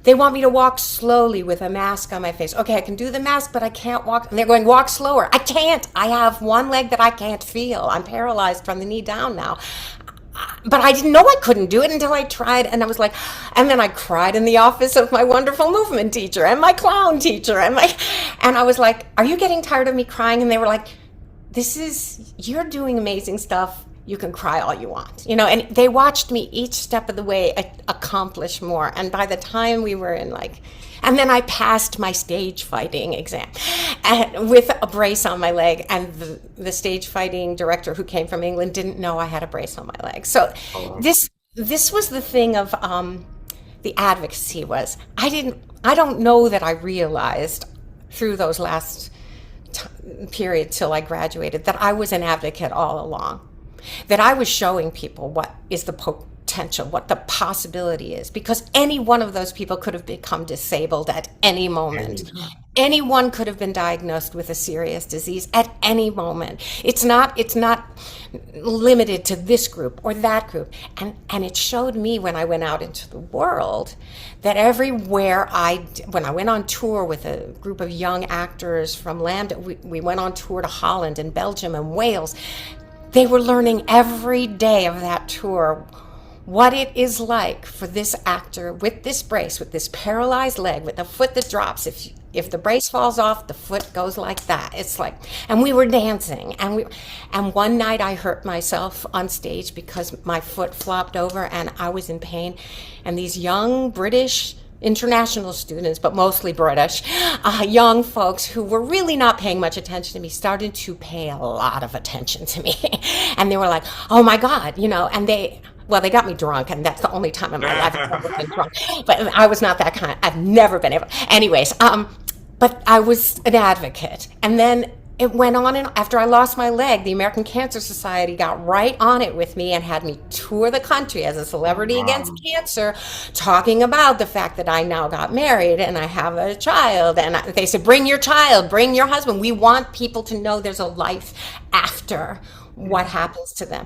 they want me to walk slowly with a mask on my face. Okay, I can do the mask, but I can't walk. And they're going, walk slower. I can't. I have one leg that I can't feel. I'm paralyzed from the knee down now. But I didn't know I couldn't do it until I tried. And I was like, and then I cried in the office of my wonderful movement teacher and my clown teacher. And I was like, are you getting tired of me crying? And they were like, you're doing amazing stuff. You can cry all you want, and they watched me each step of the way accomplish more. And by the time we were in and then I passed my stage fighting exam with a brace on my leg. And the stage fighting director who came from England didn't know I had a brace on my leg. So this was the thing of the advocacy was, I don't know that I realized through those last period till I graduated that I was an advocate all along. That I was showing people what is the potential, what the possibility is, because any one of those people could have become disabled at any moment. Anyone could have been diagnosed with a serious disease at any moment. It's not limited to this group or that group. And it showed me when I went out into the world that everywhere when I went on tour with a group of young actors from Lambda, we went on tour to Holland and Belgium and Wales. They were learning every day of that tour what it is like for this actor with this brace, with this paralyzed leg, with the foot that drops. If the brace falls off, the foot goes like that. It's like, and we were dancing, and one night I hurt myself on stage because my foot flopped over and I was in pain. And these young British international students, but mostly British, young folks who were really not paying much attention to me started to pay a lot of attention to me. And they were like, oh my God, and they got me drunk, and that's the only time in my life I've ever been drunk. But I was not that kind. I've never been able. Anyways, but I was an advocate. And then it went on, and after I lost my leg, the American Cancer Society got right on it with me and had me tour the country as a celebrity against cancer, talking about the fact that I now got married and I have a child. And they said, bring your child, bring your husband. We want people to know there's a life after what happens to them.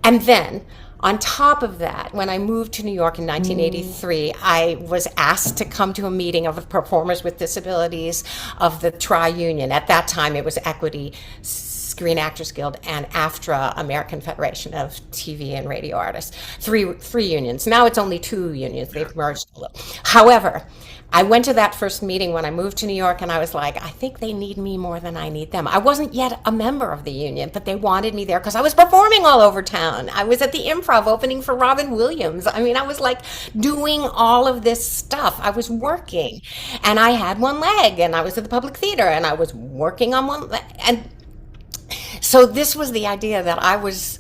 And then on top of that, when I moved to New York in 1983, I was asked to come to a meeting of performers with disabilities of the Tri-Union. At that time, it was Equity, Screen Actors Guild, and AFTRA, American Federation of TV and Radio Artists. Three unions. Now it's only two unions. They've merged a little. However, I went to that first meeting when I moved to New York, and I was like, I think they need me more than I need them. I wasn't yet a member of the union, but they wanted me there because I was performing all over town. I was at the Improv opening for Robin Williams. I mean, I was like doing all of this stuff. I was working, and I had one leg, and I was at the Public Theater, and I was working on one leg. And so this was the idea that I was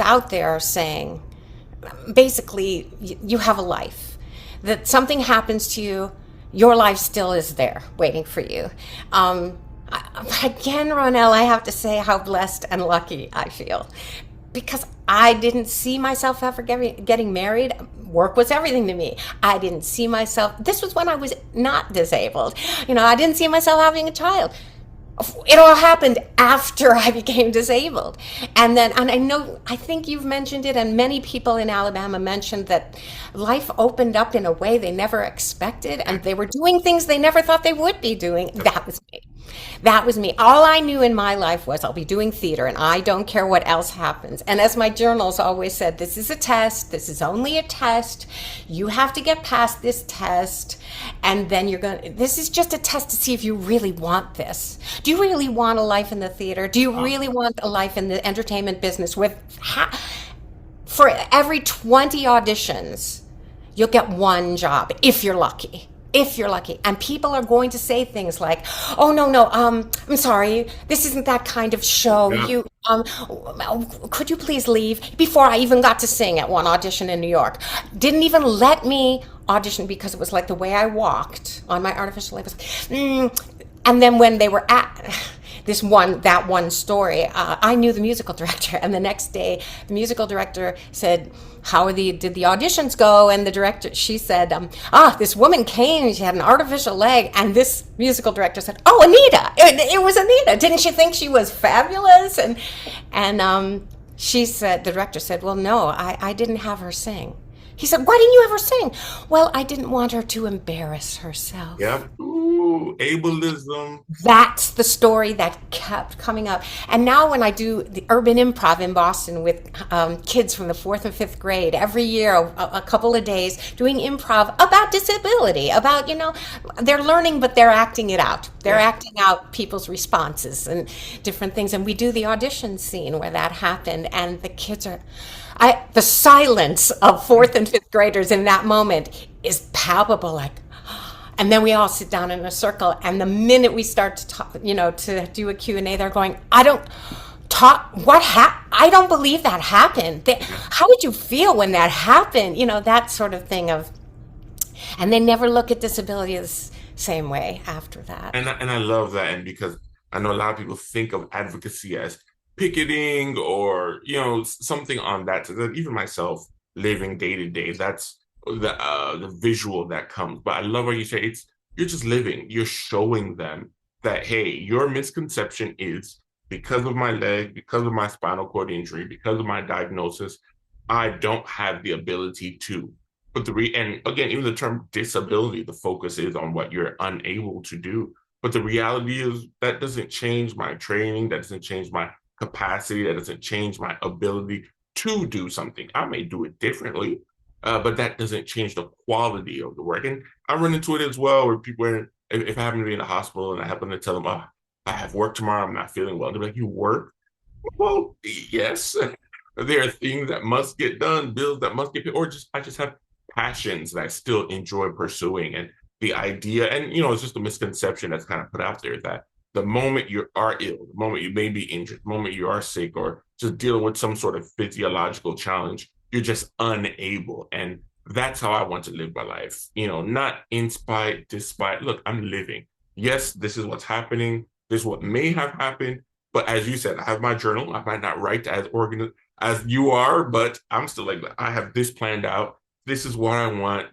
out there saying, basically, you have a life. That something happens to you, your life still is there waiting for you. Again, Ronell, I have to say how blessed and lucky I feel, because I didn't see myself ever getting married. work was everything to me. I didn't see myself, this was when I was not disabled. I didn't see myself having a child. It all happened after I became disabled. And I think you've mentioned it, and many people in Alabama mentioned that life opened up in a way they never expected, and they were doing things they never thought they would be doing. That was me. That was me. All I knew in my life was I'll be doing theater, and I don't care what else happens. And as my journals always said, this is a test. This is only a test. You have to get past this test, and then this is just a test to see if you really want this. Do you really want a life in the theater? Do you really want a life in the entertainment business for every 20 auditions, you'll get one job if you're lucky. If you're lucky. And people are going to say things like, oh, no, I'm sorry, this isn't that kind of show. Yeah. Could you please leave? Before I even got to sing at one audition in New York. Didn't even let me audition because it was like the way I walked on my artificial leg. And then when they were at that one story, I knew the musical director, and the next day the musical director said, did the auditions go? And the director, she said, this woman came, she had an artificial leg, and this musical director said, oh, Anita, it was Anita. Didn't you think she was fabulous? And she said, the director said, well, no, I didn't have her sing. He said, why didn't you have her sing? Well, I didn't want her to embarrass herself. Yep. Ooh, ableism. That's the story that kept coming up. And now when I do the urban improv in Boston with kids from the 4th and 5th grade, every year, a couple of days, doing improv about disability, about, they're learning, but they're acting it out. They're acting out people's responses and different things. And we do the audition scene where that happened, and the kids are... the silence of 4th and 5th graders in that moment is palpable, and then we all sit down in a circle, and the minute we start to talk, to do a Q&A, they're going, I don't believe that happened. How did you feel when that happened? That sort of thing and they never look at disability the same way after that. And I love that, and because I know a lot of people think of advocacy as picketing or something on that. So that even myself living day to day, that's the visual that comes. But I love what you say. You're just living. You're showing them that, hey, your misconception is because of my leg, because of my spinal cord injury, because of my diagnosis, I don't have the ability to. But and again, even the term disability, the focus is on what you're unable to do. But the reality is that doesn't change my training. That doesn't change my capacity. That doesn't change my ability to do something. I may do it differently, but that doesn't change the quality of the work. And I run into it as well, where people, if I happen to be in the hospital and I happen to tell them, I have work tomorrow, I'm not feeling well, they're like, you work? Well, yes. There are things that must get done, bills that must get paid, or I just have passions that I still enjoy pursuing. And the idea, and it's just a misconception that's kind of put out there that the moment you are ill, the moment you may be injured, the moment you are sick or just dealing with some sort of physiological challenge, you're just unable. And that's how I want to live my life. Not in spite, despite. Look, I'm living. Yes, this is what's happening. This is what may have happened. But as you said, I have my journal. I might not write as organized as you are, but I'm still like, I have this planned out. This is what I want.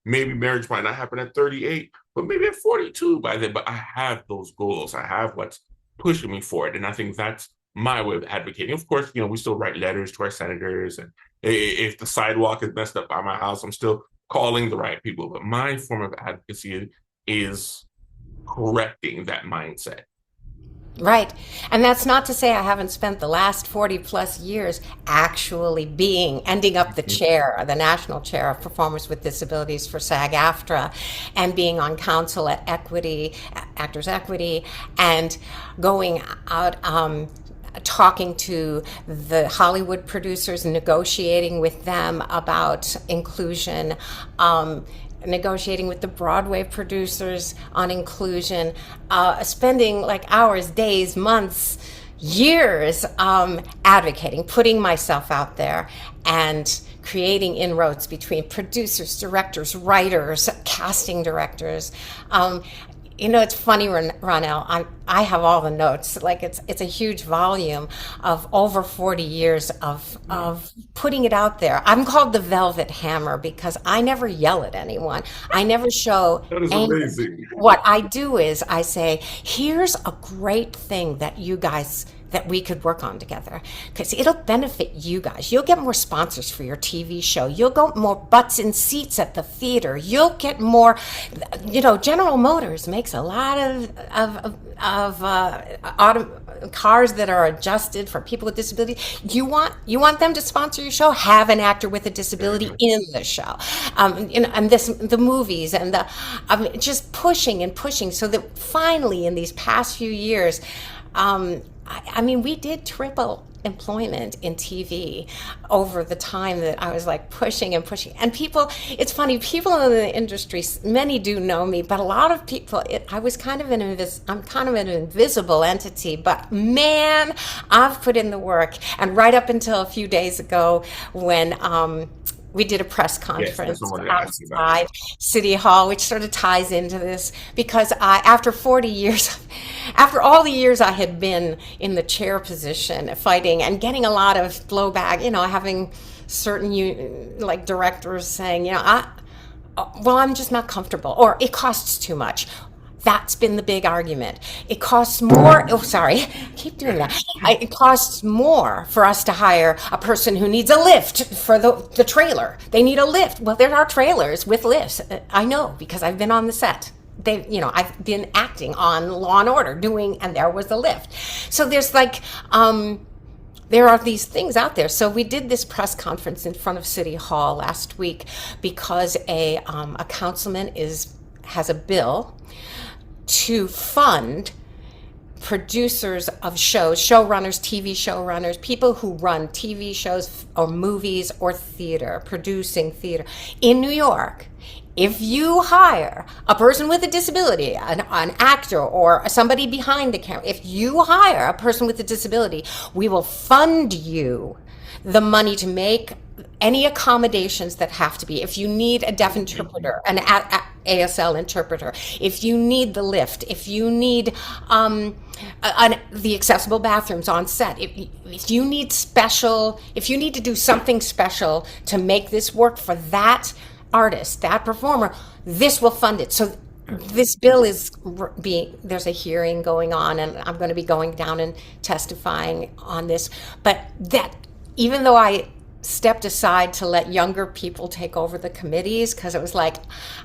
Maybe marriage might not happen at 38, but maybe at 42 by then. But I have those goals. I have what's pushing me forward. And I think that's my way of advocating. Of course, we still write letters to our senators. And if the sidewalk is messed up by my house, I'm still calling the right people. But my form of advocacy is correcting that mindset. Right. And that's not to say I haven't spent the last 40 plus years actually ending up the chair, the national chair of performers with disabilities for SAG-AFTRA, and being on council at Actors Equity, and going out talking to the Hollywood producers, negotiating with them about inclusion, negotiating with the Broadway producers on inclusion, spending hours, days, months, years advocating, putting myself out there and creating inroads between producers, directors, writers, casting directors. You know, it's funny, Ronell. I have all the notes. Like it's a huge volume of over 40 years of putting it out there. I'm called the Velvet Hammer because I never yell at anyone. I never show That is anger. amazing. What I do is I say, here's a great thing that you guys that we could work on together because it'll benefit you guys. You'll get more sponsors for your TV show. You'll get more butts in seats at the theater. You'll get more, General Motors makes a lot of cars that are adjusted for people with disabilities. You want them to sponsor your show? Have an actor with a disability in the show. And the movies and just pushing and pushing so that finally in these past few years, we did triple employment in TV over the time that I was like pushing and pushing. And people, it's funny, people in the industry, many do know me, but a lot of people, I'm kind of an invisible entity, but man, I've put in the work. And right up until a few days ago when, we did a press conference outside City Hall, which sort of ties into this because after all the years I had been in the chair position fighting and getting a lot of blowback, having certain directors saying, I'm just not comfortable or it costs too much. That's been the big argument. It costs more. Oh, sorry. I keep doing that. It costs more for us to hire a person who needs a lift for the trailer. They need a lift. Well, there are trailers with lifts. I know because I've been on the set. I've been acting on Law and Order and there was a lift. So there's there are these things out there. So we did this press conference in front of City Hall last week because a councilman has a bill to fund producers of shows, showrunners, TV showrunners, people who run TV shows or movies or theater, producing theater in New York. If you hire a person with a disability, an actor or somebody behind the camera, if you hire a person with a disability, we will fund you the money to make any accommodations that have to be. If you need a deaf interpreter, an ASL interpreter, if you need the lift, if you need the accessible bathrooms on set, if you need to do something special to make this work for that artist, that performer, this will fund it. So this bill there's a hearing going on and I'm going to be going down and testifying on this. But that, even though I stepped aside to let younger people take over the committees, because it was like,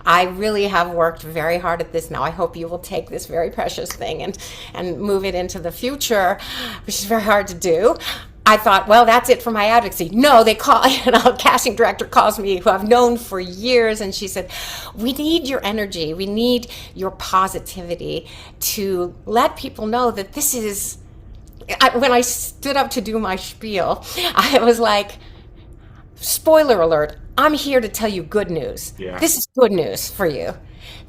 I really have worked very hard at this now. I hope you will take this very precious thing and move it into the future, which is very hard to do. I thought, well, that's it for my advocacy. No, a casting director calls me who I've known for years, and she said, we need your energy. We need your positivity to let people know that this is, when I stood up to do my spiel, I was like, spoiler alert, I'm here to tell you good news. Yeah. This is good news for you.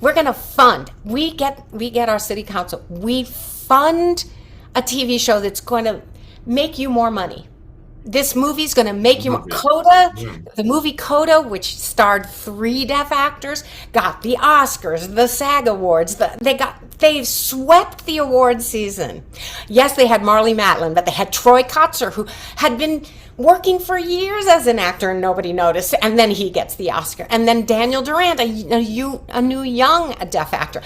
We're going to fund. We get our city council. We fund a TV show that's going to make you more money. This movie's going to make you more. Coda, the movie Coda, which starred 3 deaf actors, got the Oscars, the SAG Awards. They swept the award season. Yes, they had Marlee Matlin, but they had Troy Kotsur, who had been working for years as an actor and nobody noticed, and then he gets the Oscar. And then Daniel Durant, a new young deaf actor.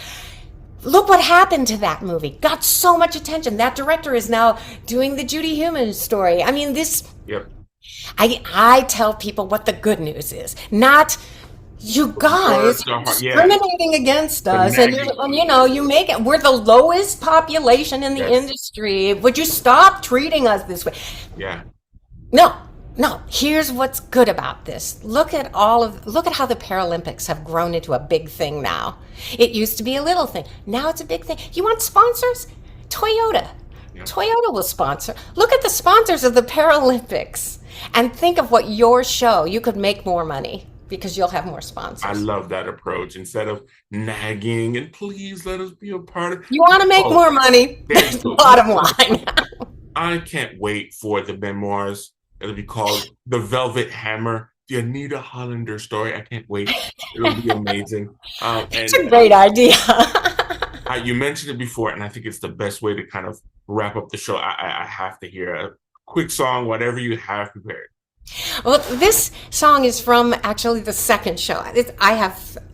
Look what happened to that movie. Got so much attention. That director is now doing the Judy Heumann story. I mean, Yep. I tell people what the good news is, not you guys discriminating against us, and you make it. We're the lowest population in the industry. Would you stop treating us this way? Yeah. No. Here's what's good about this. Look at how the Paralympics have grown into a big thing now. It used to be a little thing. Now it's a big thing. You want sponsors? Toyota. Yeah. Toyota will sponsor. Look at the sponsors of the Paralympics and think of what your show, you could make more money because you'll have more sponsors. I love that approach. Instead of nagging and please let us be a part of it. You want to make more money. That's the bottom line. I can't wait for the memoirs. It'll be called The Velvet Hammer, the Anita Hollander story. I can't wait. It'll be amazing. It's a great idea. You mentioned it before, and I think it's the best way to kind of wrap up the show. I have to hear a quick song, whatever you have prepared. Well, this song is from actually the second show.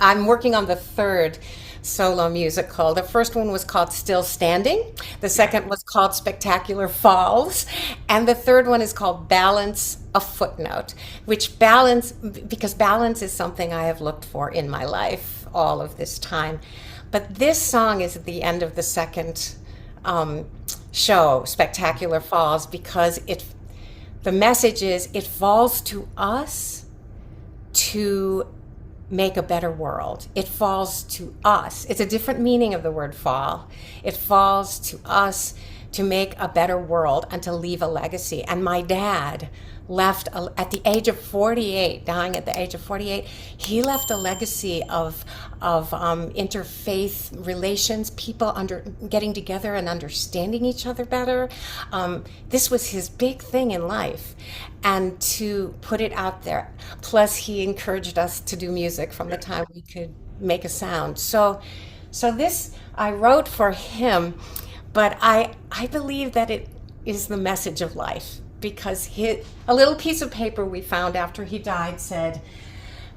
I'm working on the third solo musical. The first one was called Still Standing. The second was called Spectacular Falls. And the third one is called Balance, a Footnote, because balance is something I have looked for in my life all of this time. But this song is at the end of the second show, Spectacular Falls, because the message is it falls to us to make a better world. It falls to us. It's a different meaning of the word fall. It falls to us to make a better world and to leave a legacy. And my dad left, at the age of 48, dying at the age of 48, he left a legacy of interfaith relations, people getting together and understanding each other better. This was his big thing in life, and to put it out there. Plus, he encouraged us to do music from the time we could make a sound. So this I wrote for him, but I believe that it is the message of life. Because a little piece of paper we found after he died said,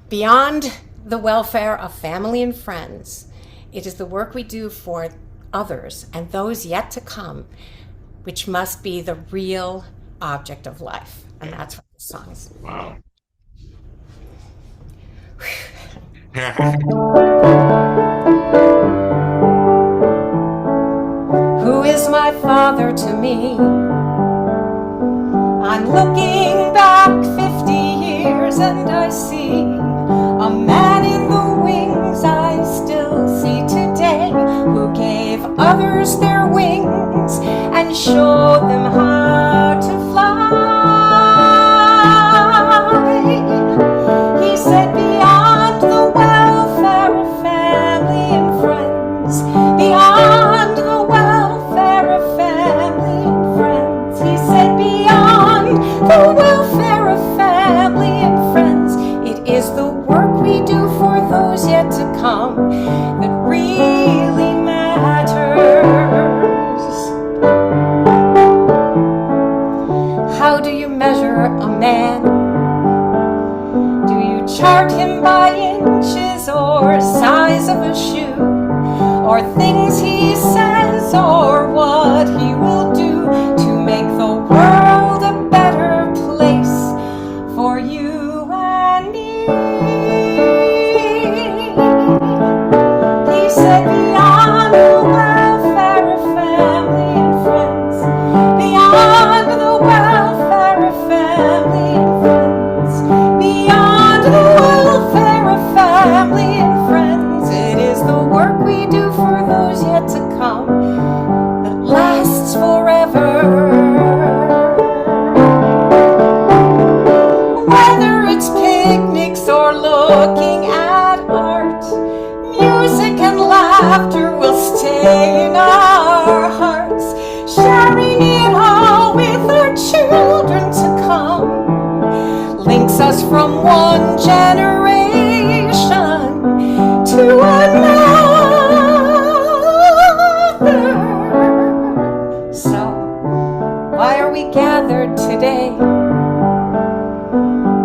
"Beyond the welfare of family and friends, it is the work we do for others and those yet to come, which must be the real object of life." And that's what this song is. Wow. Who is my father to me? I'm looking back 50 years and I see a man in the wings I still see today, who gave others their wings and showed them how to fly. He said, beyond the welfare of family and friends, beyond the welfare of family and friends, he said, beyond the welfare of family and friends, it is the work we do for those yet to come that really matters. How do you measure a man? Do you chart him by inches or size of a shoe, or things he says or what he will do to make the world a better place for you and me? He said, beyond the welfare of family and friends, beyond the welfare of family and friends, beyond the welfare of family and friends, it is the work we do for those yet to come that lasts forever. Whether it's picnics or looking at art, music and laughter will stay in our hearts, sharing it all with our children to come, links us from one generation to another. So, why are we gathered today?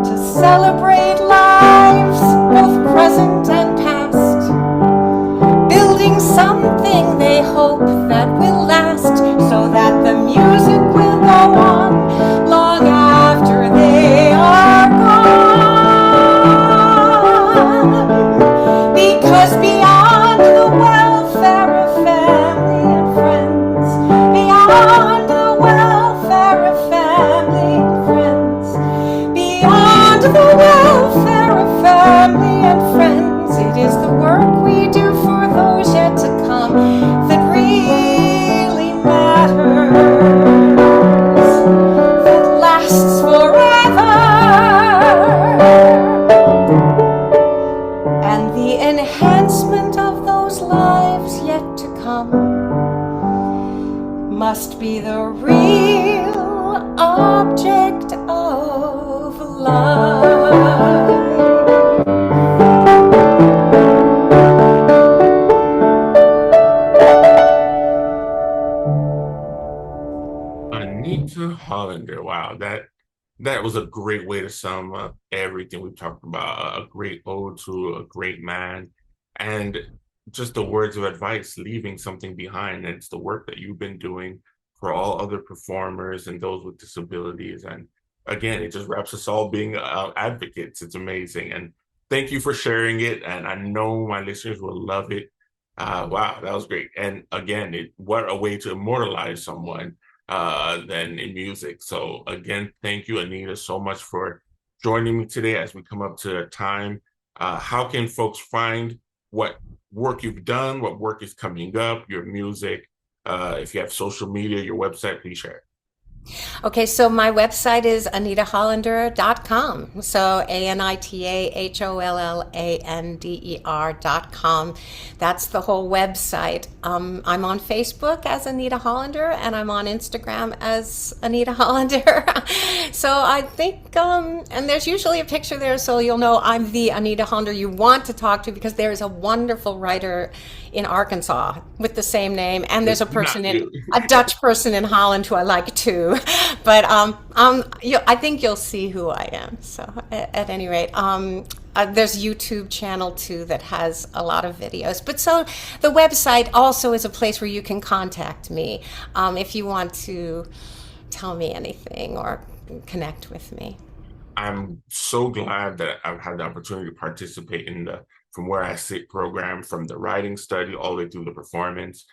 To celebrate lives, both present and past, building something they hope that will last, so that the music will go on long after they are gone. Because beyond the welfare of family and friends, beyond the welfare of family and friends, beyond the welfare of family and friends, it is the work we do for those yet to come that really matters, that lasts forever. And the enhancement of those lives yet to come must be the real object of life. that was a great way to sum up everything we've talked about. A great ode to a great man, and just the words of advice, leaving something behind. And it's the work that you've been doing for all other performers and those with disabilities. And again, it just wraps us all being advocates. It's amazing. And thank you for sharing it. And I know my listeners will love it. Wow, that was great. And again, what a way to immortalize someone than in music. So again, thank you, Anita, so much for joining me today as we come up to a time. How can folks find what work you've done, what work is coming up, your music? If you have social media, your website, please share it. Okay, so my website is anitahollander.com. So ANITAHOLLANDER.com. That's the whole website. I'm on Facebook as Anita Hollander, and I'm on Instagram as Anita Hollander. So I think, and there's usually a picture there, so you'll know I'm the Anita Hollander you want to talk to, because there's a wonderful writer in Arkansas with the same name, and there's a Dutch person in Holland who I like too. But I think you'll see who I am. So at any rate, there's a YouTube channel too that has a lot of videos. But so the website also is a place where you can contact me if you want to tell me anything or connect with me. I'm so glad that I've had the opportunity to participate in the From Where I Sit program, from the writing study all the way through the performance.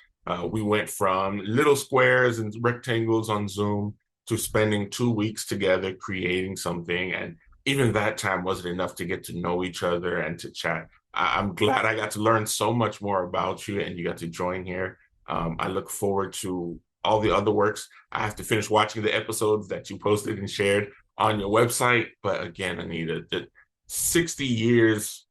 We went from little squares and rectangles on Zoom to spending 2 weeks together creating something. And even that time wasn't enough to get to know each other and to chat. I'm glad I got to learn so much more about you and you got to join here. I look forward to all the other works. I have to finish watching the episodes that you posted and shared on your website. But again, Anita, the 60 years,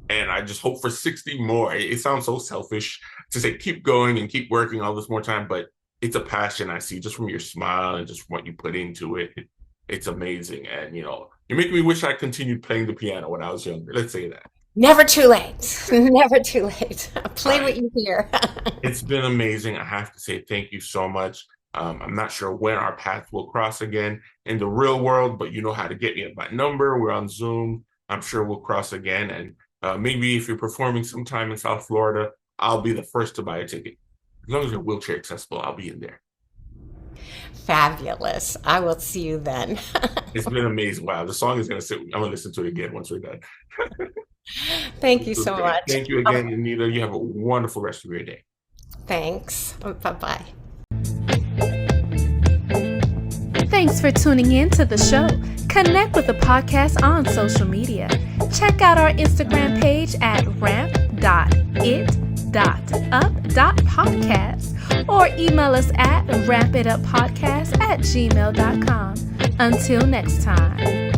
and I just hope for 60 more. It sounds so selfish to say keep going and keep working all this more time, but it's a passion I see just from your smile and just from what you put into it. It's amazing. And, you're making me wish I continued playing the piano when I was younger. Let's say that. Never too late. Never too late. Play what you hear. It's been amazing. I have to say thank you so much. I'm not sure when our paths will cross again in the real world, but you know how to get me at my number. We're on Zoom. I'm sure we'll cross again. And maybe if you're performing sometime in South Florida, I'll be the first to buy a ticket. As long as you're wheelchair accessible, I'll be in there. Fabulous. I will see you then. It's been amazing. Wow, the song is going to sit. I'm going to listen to it again once we're done. Thank you so much. Thank you again, Anita. You have a wonderful rest of your day. Thanks. Bye-bye. Thanks for tuning in to the show. Connect with the podcast on social media. Check out our Instagram page at ramp.it.up.podcast or email us at rampituppodcast@gmail.com. Until next time.